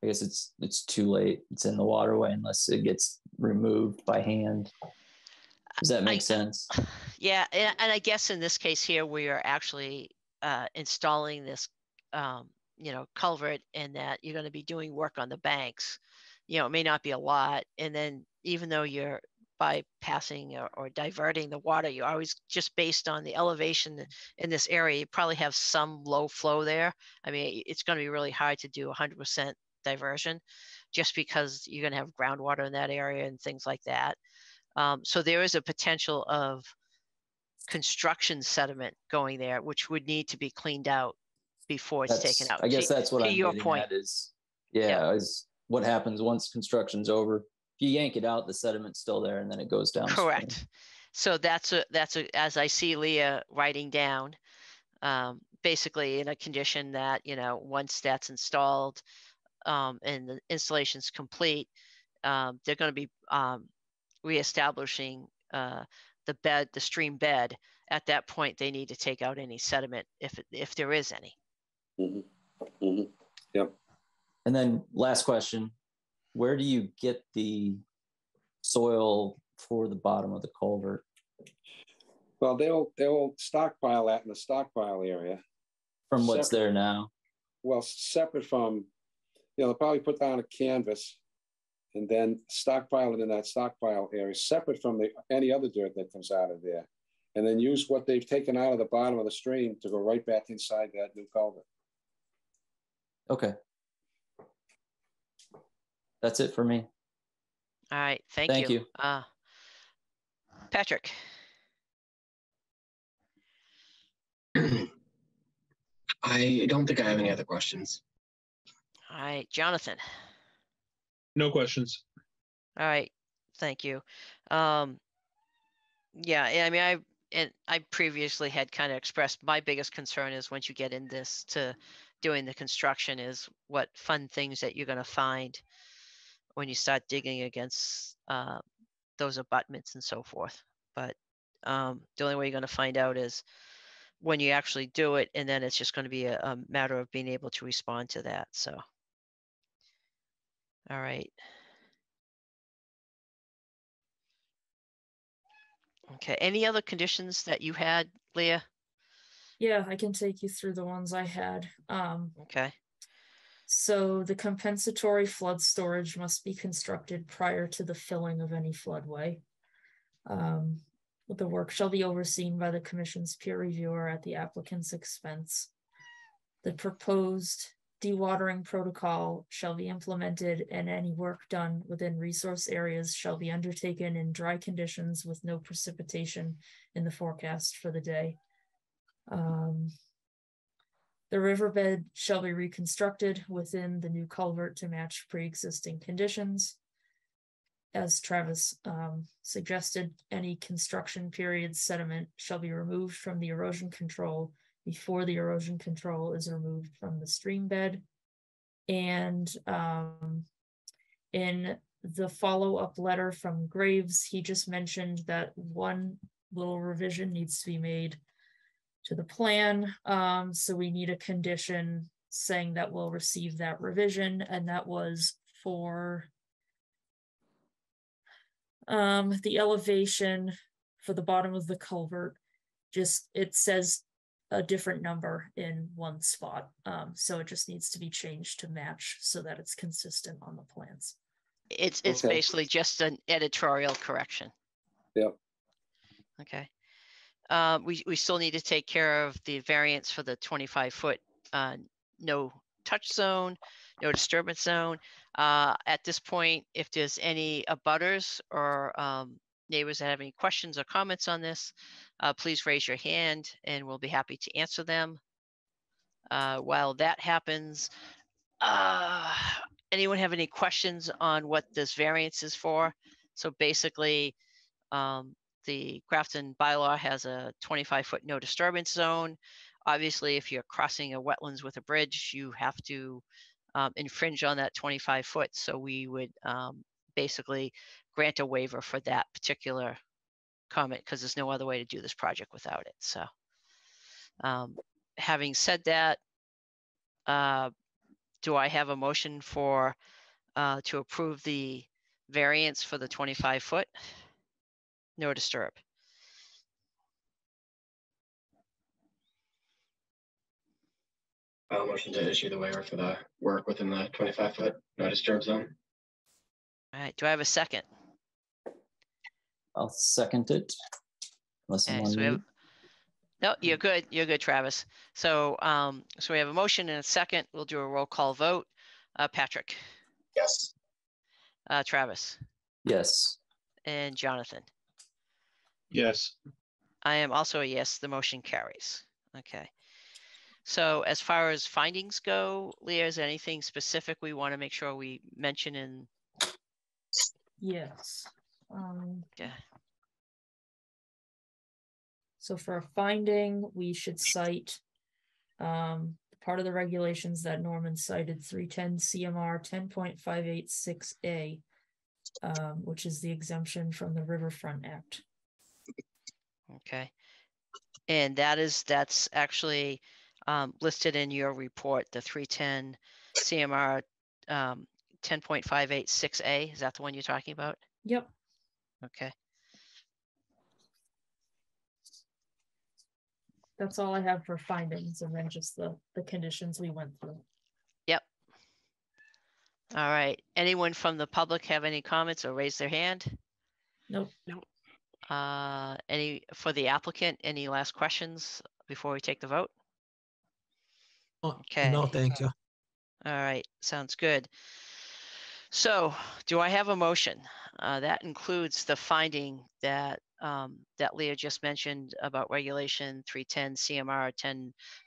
I guess it's too late. It's in the waterway unless it gets removed by hand. Does that make sense? Yeah, and I guess in this case here, we are actually installing this, culvert, and that you're going to be doing work on the banks. You know, it may not be a lot, and then even though you're bypassing or diverting the water, you're always just based on the elevation in this area. You probably have some low flow there. I mean, it's going to be really hard to do 100% diversion just because you're going to have groundwater in that area and things like that. So there is a potential of construction sediment going there, which would need to be cleaned out before it's taken out. I guess that's what I'm your getting point. at is, is what happens once construction's over. If you yank it out, the sediment's still there and then it goes down. Correct. So that's as I see Leah writing down, basically in a condition that, once that's installed and the installation's complete, they're going to be reestablishing the stream bed. At that point, they need to take out any sediment if there is any. Mm-hmm. Mm-hmm. Yep. And then last question, where do you get the soil for the bottom of the culvert? Well, they'll stockpile that in the stockpile area. From what's there now? Well, separate from, they'll probably put down a canvas and then stockpile it in that stockpile area, separate from any other dirt that comes out of there. And then use what they've taken out of the bottom of the stream to go right back inside that new culvert. Okay. That's it for me. All right, thank you. Patrick. I don't think I have any other questions. All right, Jonathan. No questions. All right, thank you. Yeah, I mean, I previously had kind of expressed my biggest concern is once you get in this to doing the construction is what fun things that you're going to find when you start digging against those abutments and so forth. But the only way you're going to find out is when you actually do it, and then it's just going to be a matter of being able to respond to that. So All right. Okay, any other conditions that you had, Leah? Yeah, I can take you through the ones I had. Okay, So the compensatory flood storage must be constructed prior to the filling of any floodway. The work shall be overseen by the commission's peer reviewer at the applicant's expense. The proposed dewatering protocol shall be implemented, and any work done within resource areas shall be undertaken in dry conditions with no precipitation in the forecast for the day. The riverbed shall be reconstructed within the new culvert to match pre-existing conditions. As Travis suggested, any construction period sediment shall be removed from the erosion control before the erosion control is removed from the stream bed. And in the follow-up letter from Graves, he just mentioned that one little revision needs to be made to the plan. So we need a condition saying that we'll receive that revision, and that was for the elevation for the bottom of the culvert. Just, it says a different number in one spot. So it just needs to be changed to match so that it's consistent on the plans. it's Okay. basically just an editorial correction. Yep. Okay. We still need to take care of the variance for the 25-foot no touch zone, no disturbance zone. At this point, if there's any abutters or neighbors that have any questions or comments on this, please raise your hand and we'll be happy to answer them. While that happens, anyone have any questions on what this variance is for? So basically, the Grafton bylaw has a 25-foot no disturbance zone. Obviously, if you're crossing a wetlands with a bridge, you have to infringe on that 25-foot. So we would basically grant a waiver for that particular comment because there's no other way to do this project without it. So having said that, do I have a motion for to approve the variance for the 25-foot? No disturb. Motion to issue the waiver for the work within the 25-foot no disturb zone. All right, do I have a second? I'll second it. Unless I'm Okay, on so we have, mute. no, you're good, Travis. So, so we have a motion and a second. We'll do a roll call vote. Patrick. Yes. Travis. Yes. And Jonathan. Yes. I am also a yes, the motion carries. Okay. So as far as findings go, Leah, is there anything specific we want to make sure we mention in? Yes. Yeah. So for a finding, we should cite part of the regulations that Norman cited, 310 CMR 10.586A, which is the exemption from the Riverfront Act. Okay. And that's actually listed in your report, the 310 CMR 10.586A. Is that the one you're talking about? Yep. Okay. That's all I have for findings, and then just the conditions we went through. Yep. All right. Anyone from the public have any comments or raise their hand? Nope. Nope. Any for the applicant? Any last questions before we take the vote? Okay. No, thank you. All right. Sounds good. So do I have a motion? That includes the finding that that Leah just mentioned about regulation 310 CMR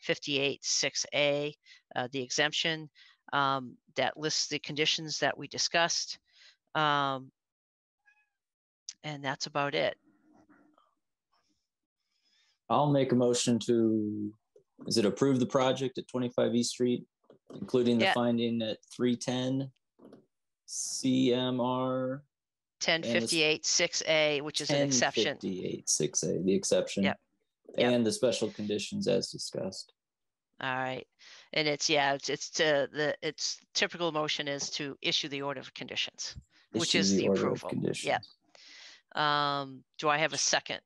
1058-6A, the exemption that lists the conditions that we discussed. And that's about it. I'll make a motion to, is it approve the project at 25 East Street, including the finding at 310 CMR 1058-6A, which is an exception. 1058-6A, the exception. Yep. And the special conditions as discussed. All right. And it's, yeah, it's to the, its typical motion is to issue the order of conditions, which Issue is the order of approval. conditions. Yeah. Do I have a second?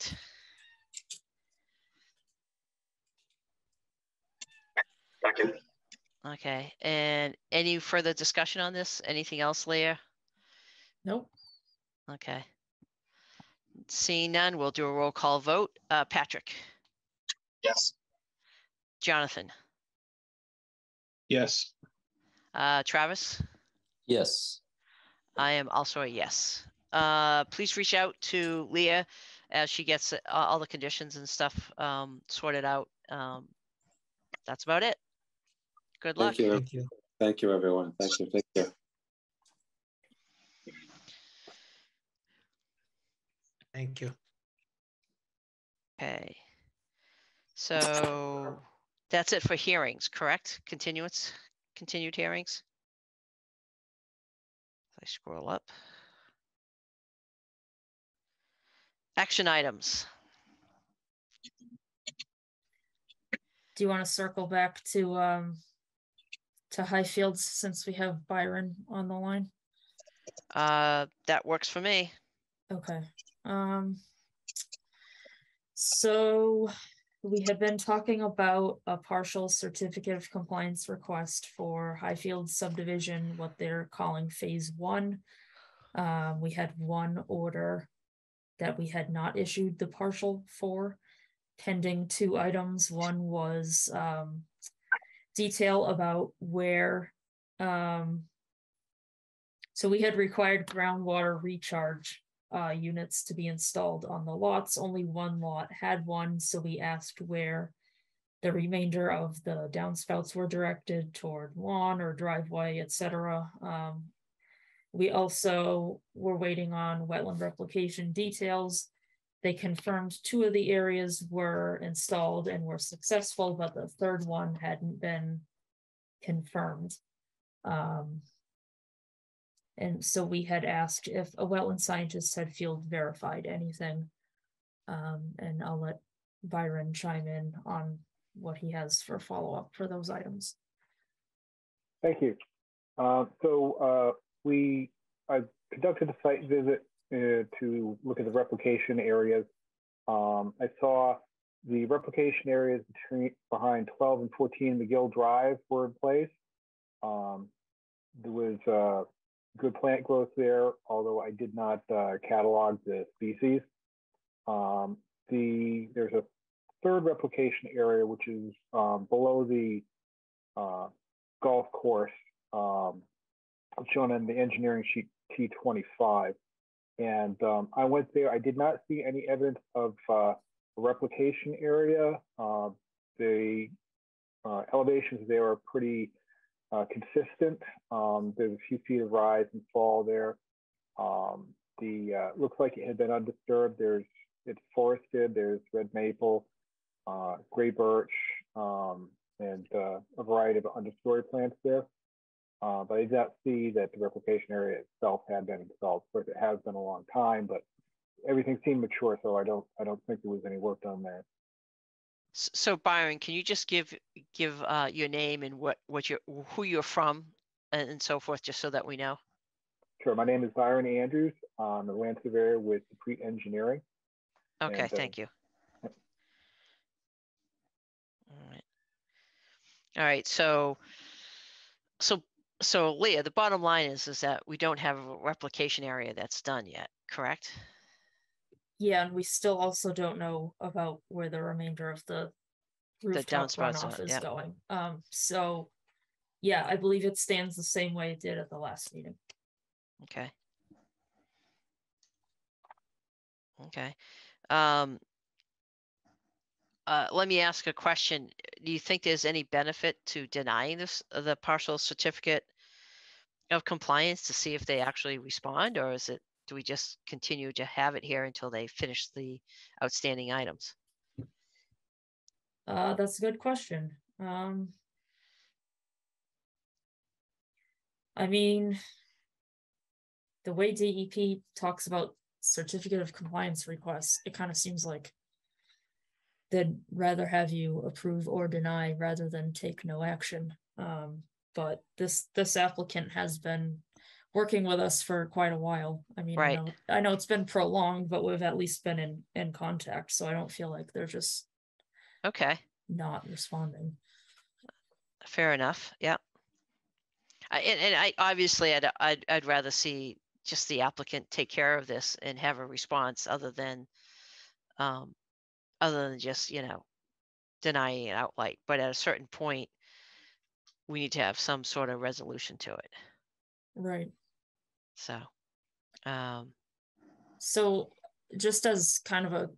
Second. Okay, and any further discussion on this? Anything else, Leah? Nope. Okay. Seeing none, we'll do a roll call vote. Patrick, Yes. Jonathan, Yes. Travis, Yes. I am also a yes. Please reach out to Leah as she gets all the conditions and stuff sorted out. That's about it. Good luck. Thank you. Thank you. Thank you, everyone. Thank you. Take care. Thank you. Okay. So that's it for hearings, correct? Continued hearings. If I scroll up. Action items. Do you want to circle back to Highfields since we have Byron on the line? That works for me. Okay. So we had been talking about a partial certificate of compliance request for Highfield subdivision, what they're calling phase 1. We had one order that we had not issued the partial for, pending 2 items. One was detail about where, so we had required groundwater recharge units to be installed on the lots. Only one lot had one, so we asked where the remainder of the downspouts were directed, toward lawn or driveway, etc. We also were waiting on wetland replication details. They confirmed 2 of the areas were installed and were successful, but the 3rd one hadn't been confirmed. And so we had asked if a wetland scientist had field verified anything. And I'll let Byron chime in on what he has for follow-up for those items. Thank you. I conducted a site visit to look at the replication areas. I saw the replication areas behind 12 and 14 McGill Drive were in place. There was good plant growth there, although I did not catalog the species. There's a 3rd replication area, which is below the golf course, shown on the engineering sheet T25. And I went there. I did not see any evidence of a replication area. The elevations there are pretty consistent. There's a few feet of rise and fall there. Looks like it had been undisturbed. It's forested. There's red maple, gray birch, and a variety of understory plants there. But I did not see that the replication area itself had been installed. Of course, it has been a long time, but everything seemed mature, so I don't think there was any work done there. So Byron, can you just give your name and who you're from and so forth, just so that we know? Sure. My name is Byron Andrews. I'm a land surveyor with Dupree Engineering. Okay, and, thank you. All right. So Leah, the bottom line is that we don't have a replication area that's done yet, correct? Yeah, and we still also don't know about where the remainder of the rooftop runoff is going. So yeah, I believe it stands the same way it did at the last meeting. Okay. Okay. Let me ask a question. Do you think there's any benefit to denying the partial certificate of compliance to see if they actually respond, or do we just continue to have it here until they finish the outstanding items? That's a good question. I mean, the way DEP talks about certificate of compliance requests, it kind of seems like they'd rather have you approve or deny rather than take no action. But this applicant has been working with us for quite a while. I mean, Right. I know it's been prolonged, but we've at least been in contact, so I don't feel like they're just Okay, not responding. fair enough. Yeah. I obviously I'd rather see just the applicant take care of this and have a response other than just, you know, denying it outright. But at a certain point, we need to have some sort of resolution to it. Right. So, So just as kind of a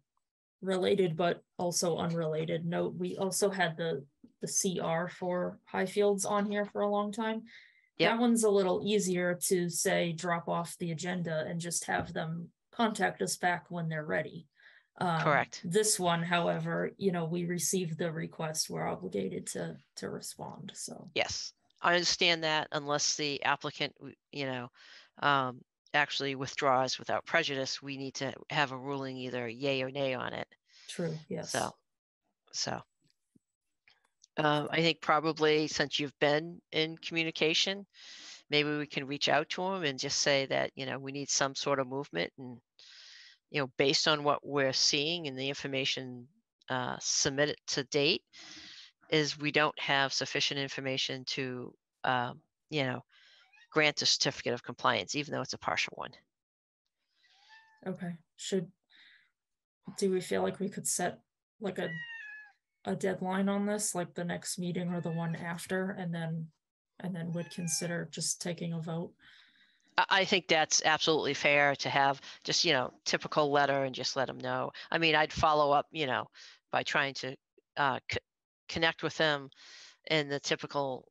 related but also unrelated note, we also had the CR for Highfields on here for a long time. Yep. That one's a little easier to say drop off the agenda and just have them contact us back when they're ready. Correct. This one, however, you know, we received the request, we're obligated to respond. So yes, I understand that unless the applicant, you know, actually withdraws without prejudice, we need to have a ruling either yay or nay on it. True. Yes. So I think probably since you've been in communication, maybe we can reach out to them and just say that, you know, we need some sort of movement, and, you know, based on what we're seeing and the information submitted to date, is we don't have sufficient information to, you know, grant a certificate of compliance, even though it's a partial one. Okay. Do we feel like we could set like a deadline on this, like the next meeting or the one after, and then would consider just taking a vote? I think that's absolutely fair to have just, you know, typical letter and just let them know. I mean, I'd follow up, you know, by trying to connect with them in the typical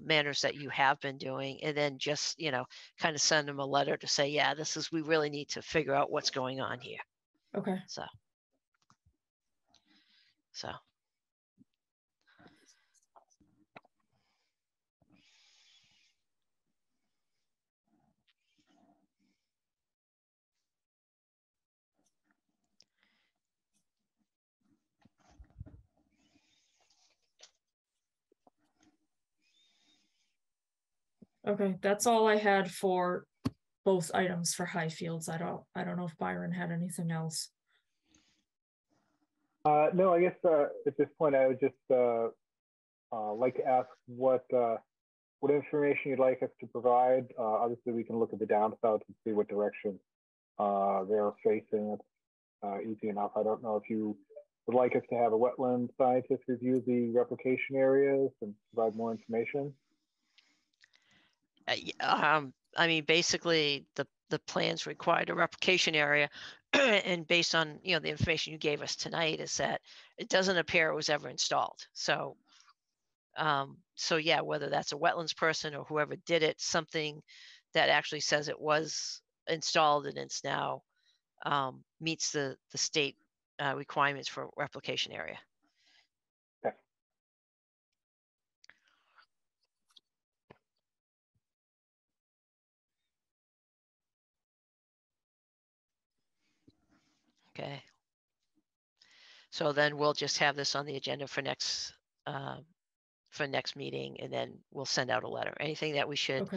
manners that you have been doing, and then just, you know, kind of send them a letter to say, yeah, we really need to figure out what's going on here. Okay. So. Okay, that's all I had for both items for Highfields. I don't know if Byron had anything else. No, I guess at this point I would just like to ask what information you'd like us to provide. Obviously, we can look at the downspouts and see what direction they're facing. It's easy enough. I don't know if you would like us to have a wetland scientist review the replication areas and provide more information. I mean, basically the plans required a replication area, and based on, you know, the information you gave us tonight, is that it doesn't appear it was ever installed. So, so yeah, whether that's a wetlands person or whoever did it, something that actually says it was installed and it's now meets the state requirements for replication area. Okay. So then we'll just have this on the agenda for next meeting, and then we'll send out a letter. Anything that we should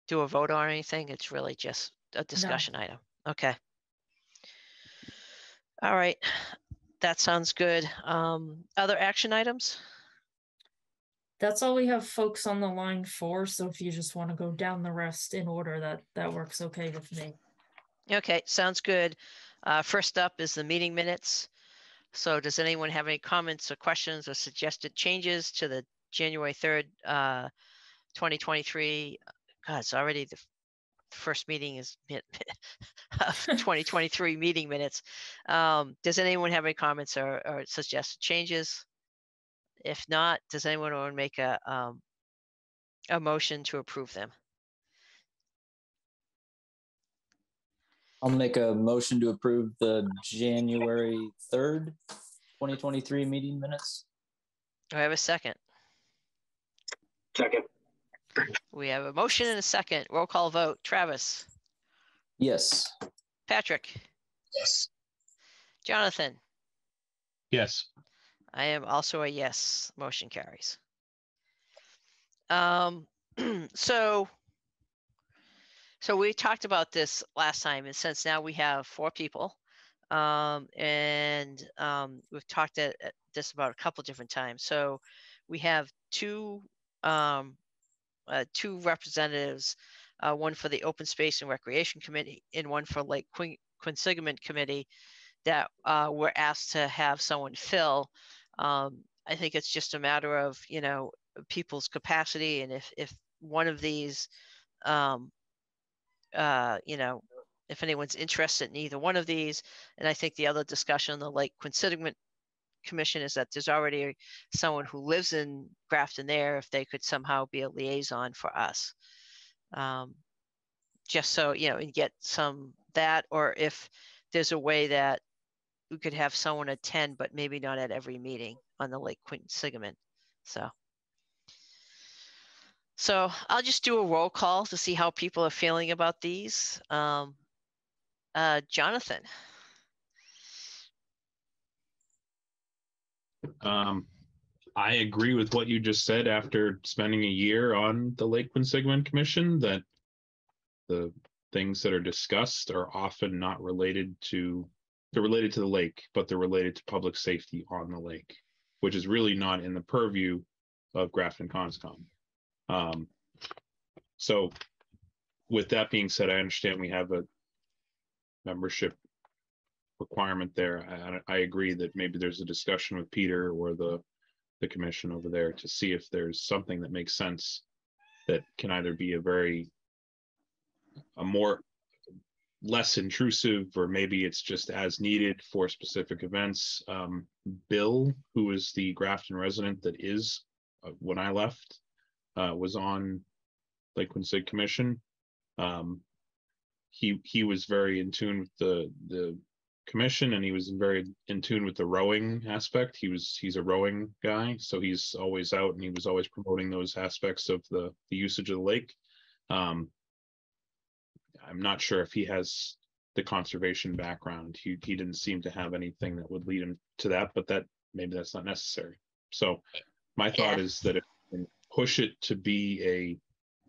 do a vote on or anything? It's really just a discussion item. Okay. All right. That sounds good. Other action items? That's all we have folks on the line for. So if you just want to go down the rest in order, that works okay with me. Okay, sounds good. First up is the meeting minutes. So does anyone have any comments or questions or suggested changes to the January 3rd, 2023? God, it's already the first meeting is 2023 meeting minutes. Does anyone have any comments or suggested changes? If not, does anyone want to make a motion to approve them? I'll make a motion to approve the January 3rd, 2023 meeting minutes. Do I have a second? Second. We have a motion and a second. Roll call vote. Travis? Yes. Patrick? Yes. Jonathan? Yes. I am also a yes. Motion carries. So we talked about this last time, and since now we have 4 people, and we've talked at this about a couple different times. So we have two representatives, one for the Open Space and Recreation Committee and one for Lake Quinsigamond Committee, that were asked to have someone fill. I think it's just a matter of, you know, people's capacity, and if one of these, you know, if anyone's interested in either one of these. And I think the other discussion on the Lake Quinsigamond Commission is that there's already someone who lives in Grafton there, if they could somehow be a liaison for us. Just so, you know, and get some that, or if there's a way that we could have someone attend, but maybe not at every meeting on the Lake Quinsigamond. So I'll just do a roll call to see how people are feeling about these. Jonathan. I agree with what you just said after spending a year on the Lake Quinsigamond Commission, that the things that are discussed are often not related to, they're related to the lake, but they're related to public safety on the lake, which is really not in the purview of Grafton Conscom. So with that being said, I understand we have a membership requirement there. I agree that maybe there's a discussion with Peter or the commission over there to see if there's something that makes sense that can either be a more less intrusive, or maybe it's just as needed for specific events. Bill, who is the Grafton resident that is, when I left, was on Lake Quinsigamond Commission. He was very in tune with the commission, and he was very in tune with the rowing aspect. He's a rowing guy, so he's always out, and he was always promoting those aspects of the usage of the lake. I'm not sure if he has the conservation background. He didn't seem to have anything that would lead him to that, but maybe that's not necessary. So my thought is that if we can push it to be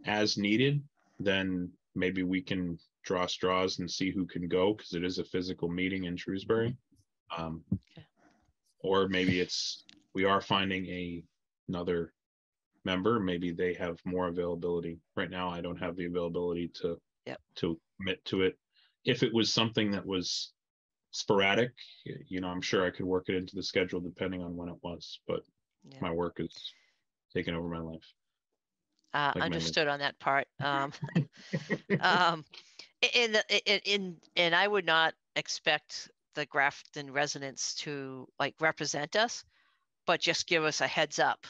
as needed, then maybe we can draw straws and see who can go, because it is a physical meeting in Shrewsbury. Or maybe we are finding another member. Maybe they have more availability. Right now, I don't have the availability to commit to it. If it was something that was sporadic, you know, I'm sure I could work it into the schedule depending on when it was, but my work is taking over my life. Understood on that part. And I would not expect the Grafton residents to like represent us, but just give us a heads up,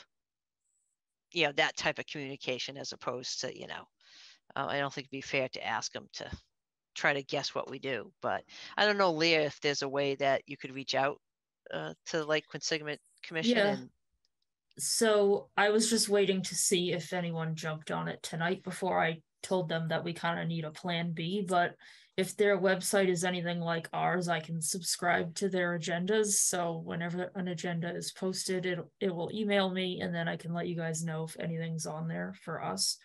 you know, that type of communication, as opposed to, you know, I don't think it'd be fair to ask them to try to guess what we do. But I don't know, Leah, if there's a way that you could reach out to the Lake Quinsigamond Commission. Yeah. So I was just waiting to see if anyone jumped on it tonight before I told them that we kind of need a plan B. But if their website is anything like ours, I can subscribe to their agendas. So whenever an agenda is posted, it will email me, and then I can let you guys know if anything's on there for us.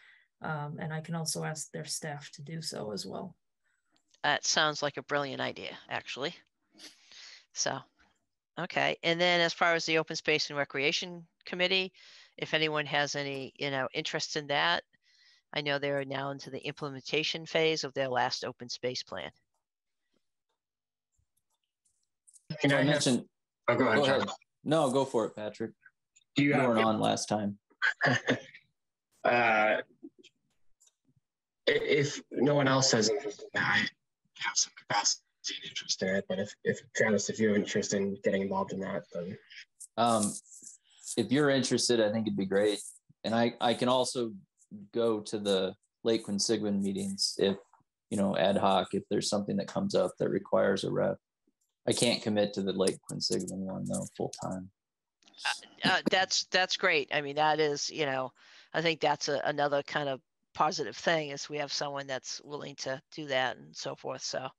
And I can also ask their staff to do so as well. That sounds like a brilliant idea, actually. So, okay. And then as far as the Open Space and Recreation Committee, if anyone has any, you know, interest in that, I know they're now into the implementation phase of their last open space plan. Can I mention? Oh, go ahead. No, go for it, Patrick. You weren't on last time. If no one else has interest in that, I have some capacity and interest in it. But if Travis, if you're interested in getting involved in that, then if you're interested, I think it'd be great. And I can also go to the Lake Quinsigamond meetings if, you know, ad hoc, if there's something that comes up that requires a rep. I can't commit to the Lake Quinsigamond one though full time. That's great. I mean, that is, you know, I think that's another kind of positive thing, is we have someone that's willing to do that and so forth. So,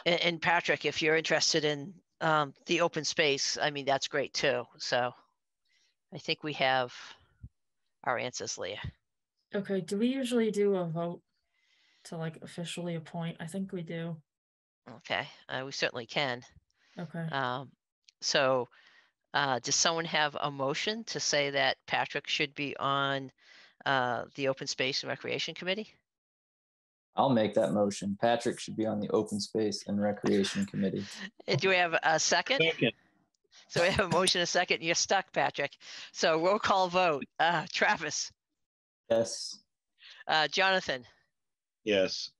and Patrick, if you're interested in the open space, I mean, that's great too. So I think we have our answers, Leah. Okay, do we usually do a vote to like officially appoint? I think we do. Okay, we certainly can. Okay. So does someone have a motion to say that Patrick should be on the Open Space and Recreation Committee? I'll make that motion. Patrick should be on the Open Space and Recreation Committee. Do we have a second? Second. So we have a motion, a second. You're stuck, Patrick. So roll call vote. Travis. Yes. Jonathan. Yes.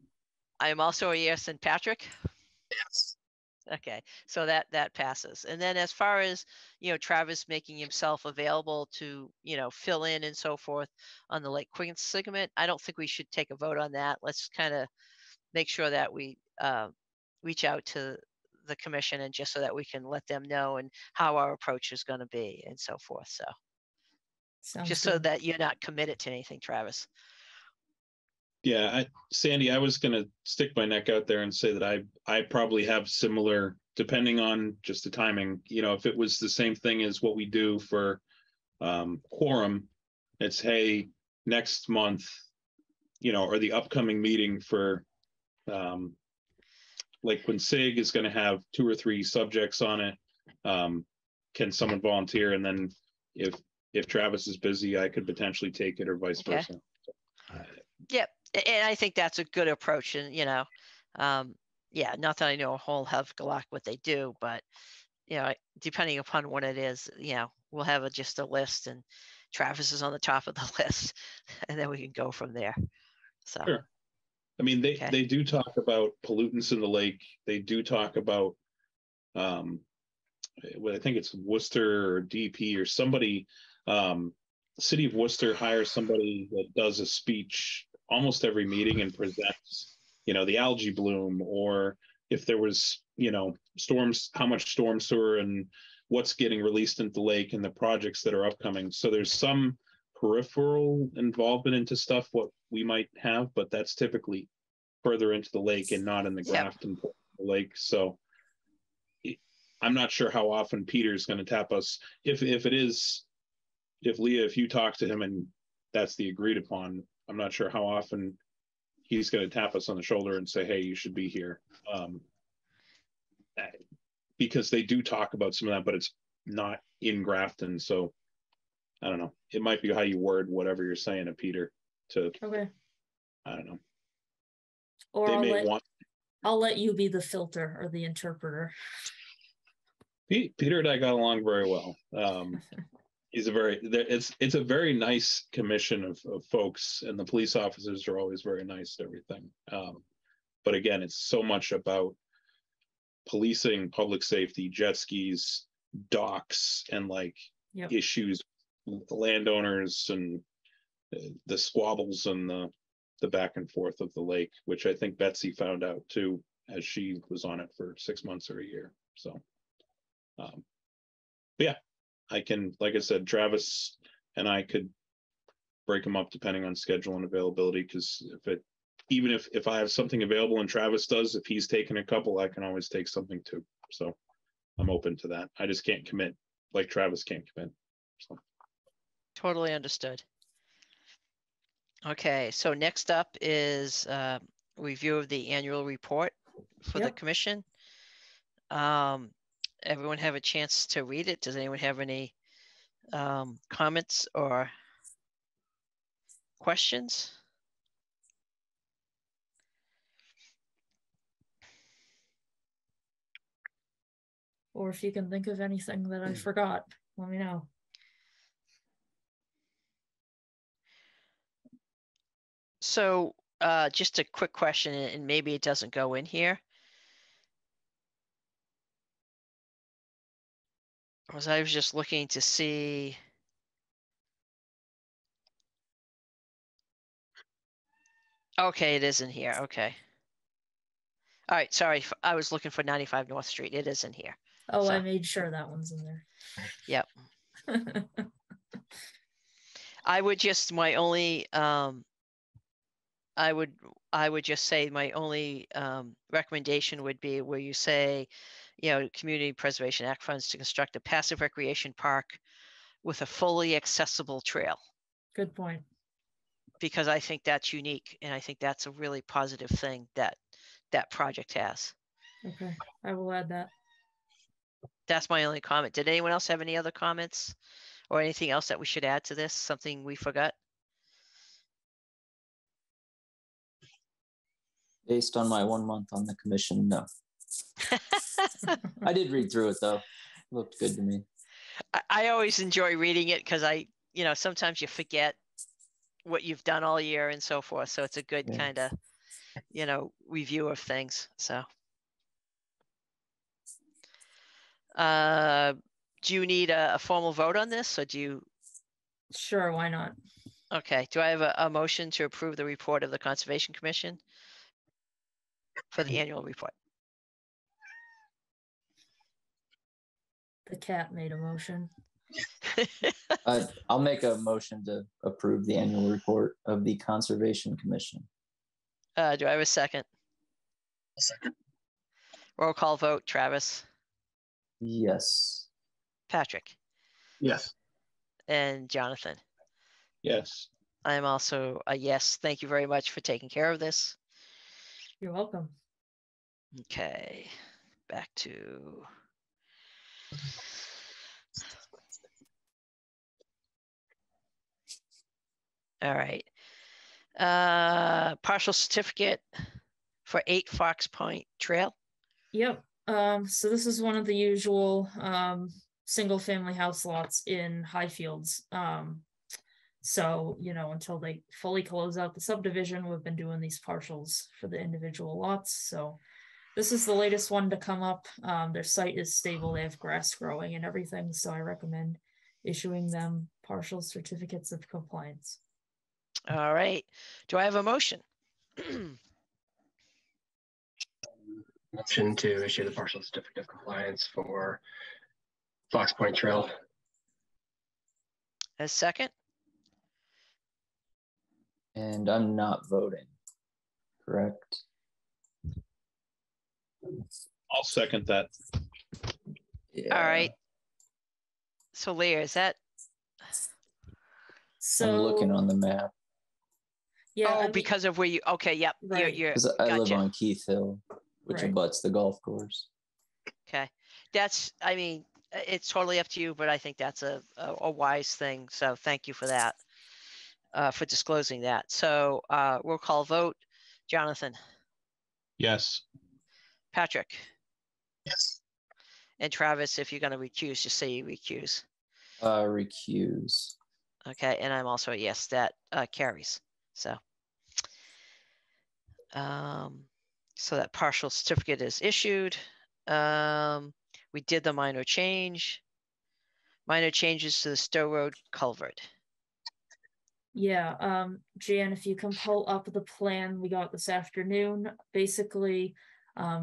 I am also a yes. And Patrick? Yes. Okay, so that passes. And then as far as, Travis making himself available to, fill in and so forth on the Lake Quinsigamond, I don't think we should take a vote on that. Let's kind of make sure that we reach out to the commission and just so that we can let them know and how our approach is going to be and so forth. So Sounds just good. so that you're not committed to anything, Travis. Yeah, Sandy, I was going to stick my neck out there and say that I probably have similar, depending on just the timing. If it was the same thing as what we do for quorum, it's, hey, next month, or the upcoming meeting for Lake Quinsigamond is going to have 2 or 3 subjects on it. Can someone volunteer? And then if Travis is busy, I could potentially take it or vice versa. Yep. And I think that's a good approach. And, yeah, not that I know a whole hell of a lot what they do, but, depending upon what it is, we'll have just a list and Travis is on the top of the list and then we can go from there. So, sure. I mean, they do talk about pollutants in the lake. They do talk about, what I think it's Worcester or DP or somebody, City of Worcester hires somebody that does a speech almost every meeting and presents, the algae bloom, or if there was, storms, how much storm sewer and what's getting released into the lake and the projects that are upcoming. So there's some peripheral involvement into stuff what we might have, but that's typically further into the lake and not in the Grafton lake. So I'm not sure how often Peter's going to tap us. If Leah, if you talk to him and that's the agreed upon, I'm not sure how often he's going to tap us on the shoulder and say, hey, you should be here. Because they do talk about some of that, but it's not in Grafton. So I don't know. It might be how you word whatever you're saying to Peter to, okay. I don't know. Or they I'll let you be the filter or the interpreter. Peter and I got along very well. He's it's a very nice commission of folks, and the police officers are always very nice to everything. But again, it's so much about policing, public safety, jet skis, docks, and issues with landowners and the squabbles and the back and forth of the lake, which I think Betsy found out too, as she was on it for 6 months or a year. So, yeah. I can, like I said, Travis and I could break them up depending on schedule and availability. Because even if I have something available and Travis does, if he's taking a couple, I can always take something too. So I'm open to that. I just can't commit like Travis can't commit. So. Totally understood. Okay, so next up is review of the annual report for the commission. Everyone have a chance to read it? Does anyone have any comments or questions? Or if you can think of anything that I forgot, let me know. So just a quick question, and maybe it doesn't go in here. I was just looking to see. Okay, it is in here. Okay. All right, sorry. I was looking for 95 North Street. It is in here. Oh, so. I made sure that one's in there. Yep. I would just, my only, I would just say my only recommendation would be where you say, Community Preservation Act funds to construct a passive recreation park with a fully accessible trail. Good point. Because I think that's unique, and I think that's a really positive thing that that project has. Okay, I will add that. That's my only comment. Did anyone else have any other comments or anything else that we should add to this? Something we forgot? Based on my 1 month on the commission, no. I did read through it though. It looked good to me. I always enjoy reading it because sometimes you forget what you've done all year and so forth. So it's a good kind of, review of things. So. Do you need a formal vote on this, or do you? Sure, why not? Okay, do I have a motion to approve the report of the Conservation Commission for the annual report? The cat made a motion. I'll make a motion to approve the annual report of the Conservation Commission. Do I have a second? A second. Roll call vote, Travis. Yes. Patrick. Yes. And Jonathan. Yes. I am also a yes. Thank you very much for taking care of this. You're welcome. Okay, back to. All right. Partial certificate for 8 Fox Point Trail. Yep. So this is one of the usual single family house lots in Highfields. So, until they fully close out the subdivision, we've been doing these partials for the individual lots. So this is the latest one to come up. Their site is stable. They have grass growing and everything. So I recommend issuing them partial certificates of compliance. All right. Do I have a motion? Motion to issue the partial certificate of compliance for Fox Point Trail. A second? And I'm not voting, correct? I'll second that. Yeah. All right. So Leah, is that? So I'm looking on the map. Yeah. Because of where you, okay, yep. Right. Because I live on Keith Hill, which Right. abuts the golf course. Okay. It's totally up to you, but I think that's a wise thing. So thank you for that, for disclosing that. So roll call vote. Jonathan. Yes. Patrick. Yes. And Travis, if you're going to recuse, just say you recuse. Recuse. Okay, and I'm also a yes, that carries. So that partial certificate is issued. We did the minor changes to the Stowe Road culvert. Yeah, Jan, if you can pull up the plan we got this afternoon, basically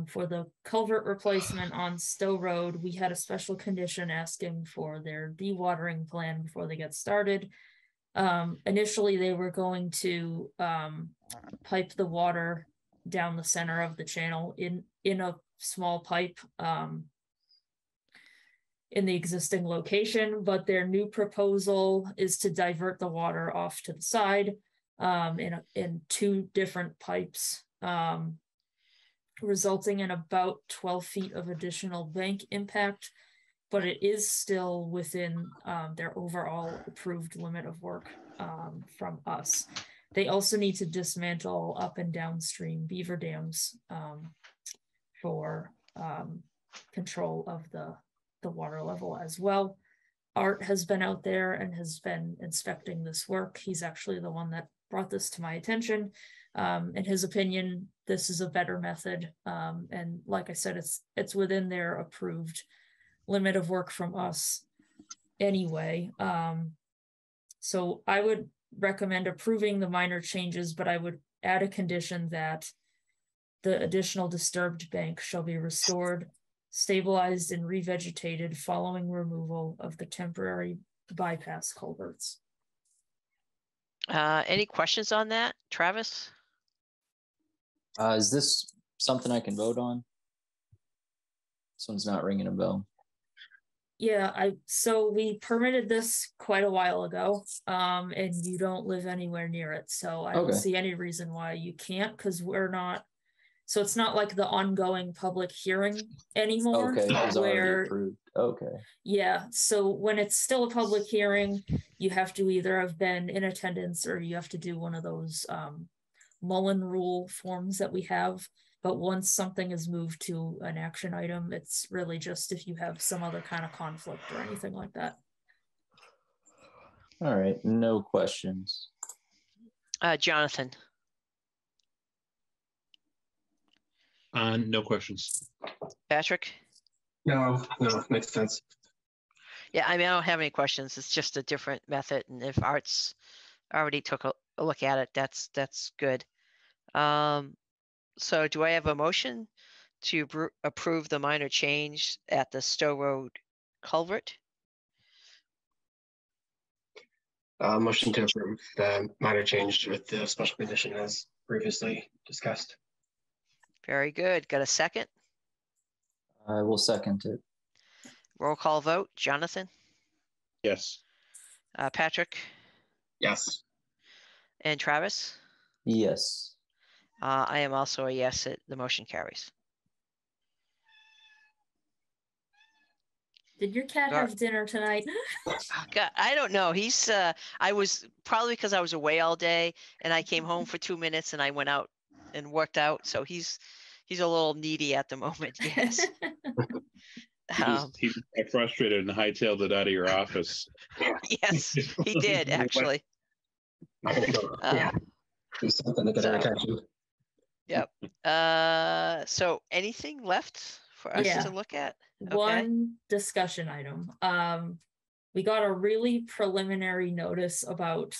for the culvert replacement on Stowe Road, we had a special condition asking for their dewatering plan before they get started. Initially, they were going to pipe the water down the center of the channel in a small pipe in the existing location, but their new proposal is to divert the water off to the side in 2 different pipes, resulting in about 12 feet of additional bank impact, but it is still within their overall approved limit of work from us. They also need to dismantle up and downstream beaver dams for control of the water level as well. Art has been out there and has been inspecting this work. He's actually the one that brought this to my attention. In his opinion, this is a better method. And like I said, it's within their approved limit of work from us anyway. So I would recommend approving the minor changes, but I would add a condition that the additional disturbed bank shall be restored, stabilized, and revegetated following removal of the temporary bypass culverts. Any questions on that, Travis? Is this something I can vote on? This one's not ringing a bell. Yeah, so we permitted this quite a while ago, and you don't live anywhere near it, so I don't Okay. see any reason why you can't, because we're not. So it's not like the ongoing public hearing anymore. Okay, it was already where approved. Okay. Yeah, so when it's still a public hearing, you have to either have been in attendance or you have to do one of those Mullen rule forms that we have. But once something is moved to an action item, it's really just if you have some other kind of conflict or anything like that. All right, no questions. Jonathan. No questions. Patrick? No, makes sense. Yeah, I mean, I don't have any questions. It's just a different method. And if Art's already took a look at it, that's good. So do I have a motion to approve the minor change at the Stowe Road culvert? Motion to approve the minor change with the special condition as previously discussed. Very good. Got a second? I will second it. Roll call vote. Jonathan? Yes. Patrick? Yes. And Travis? Yes. I am also a yes. The motion carries. Did your cat have dinner tonight? God, I don't know. He's I was probably because I was away all day and I came home for 2 minutes and I went out and worked out. So he's a little needy at the moment. Yes. He got frustrated and hightailed it out of your office. Yes, he did actually. Do something to get our attention. Yep. So anything left for us to look at? Okay. One discussion item. We got a really preliminary notice about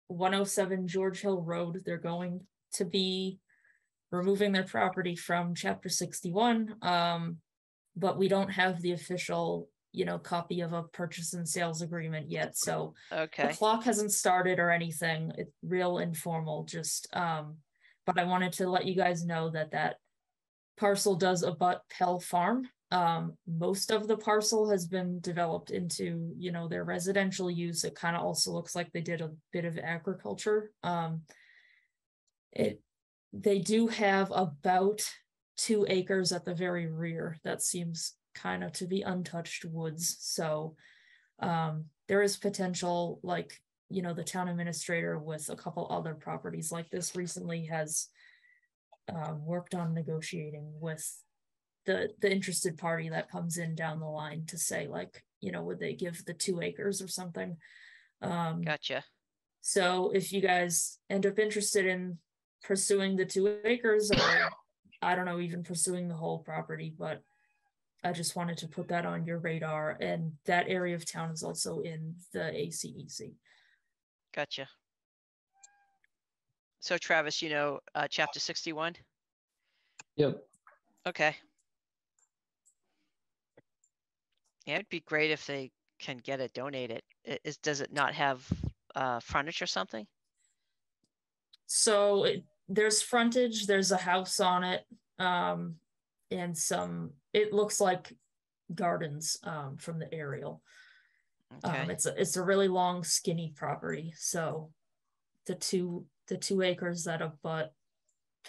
107 George Hill Road. They're going to be removing their property from Chapter 61, but we don't have the official, copy of a purchase and sales agreement yet. So the clock hasn't started or anything. It's real informal, just, but I wanted to let you guys know that parcel does abut Pell Farm. Most of the parcel has been developed into, their residential use. It kind of also looks like they did a bit of agriculture. They do have about 2 acres at the very rear that seems kind of to be untouched woods. So there is potential, like, the town administrator with a couple other properties like this recently has worked on negotiating with the interested party that comes in down the line to say, like, would they give the 2 acres or something? Gotcha. So if you guys end up interested in pursuing the 2 acres, or I don't know, even pursuing the whole property, but I just wanted to put that on your radar. And that area of town is also in the ACEC. Gotcha. So Travis, Chapter 61? Yep. Okay. Yeah, it'd be great if they can get it donated. Does it not have frontage or something? So there's frontage, there's a house on it, and it looks like gardens from the aerial. Okay. It's a really long, skinny property. So the two acres that abut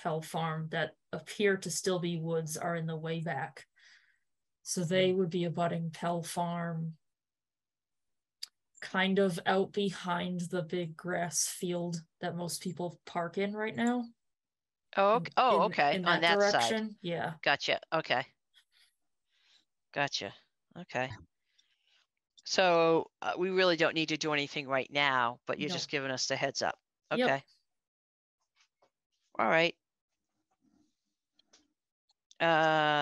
Pell Farm that appear to still be woods are in the way back. So they would be abutting Pell Farm, kind of out behind the big grass field that most people park in right now. Okay. In on that direction. side. Yeah. Gotcha. Okay. Gotcha. Okay. So we really don't need to do anything right now, but you're just giving us the heads up. Okay. Yep. All right.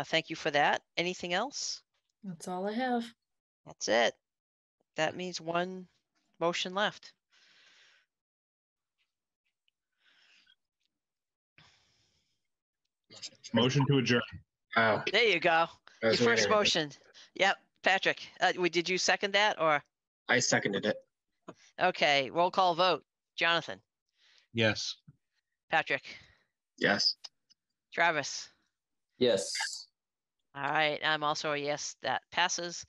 Thank you for that. Anything else? That's all I have. That's it. That means one motion left. Motion to adjourn. Oh, There you go. Your was first waiting. motion. Yep. Patrick, did you second that or? I seconded it. Okay. Roll call vote. Jonathan, Yes. Patrick, Yes. Travis, Yes. All right, I'm also a yes, that passes.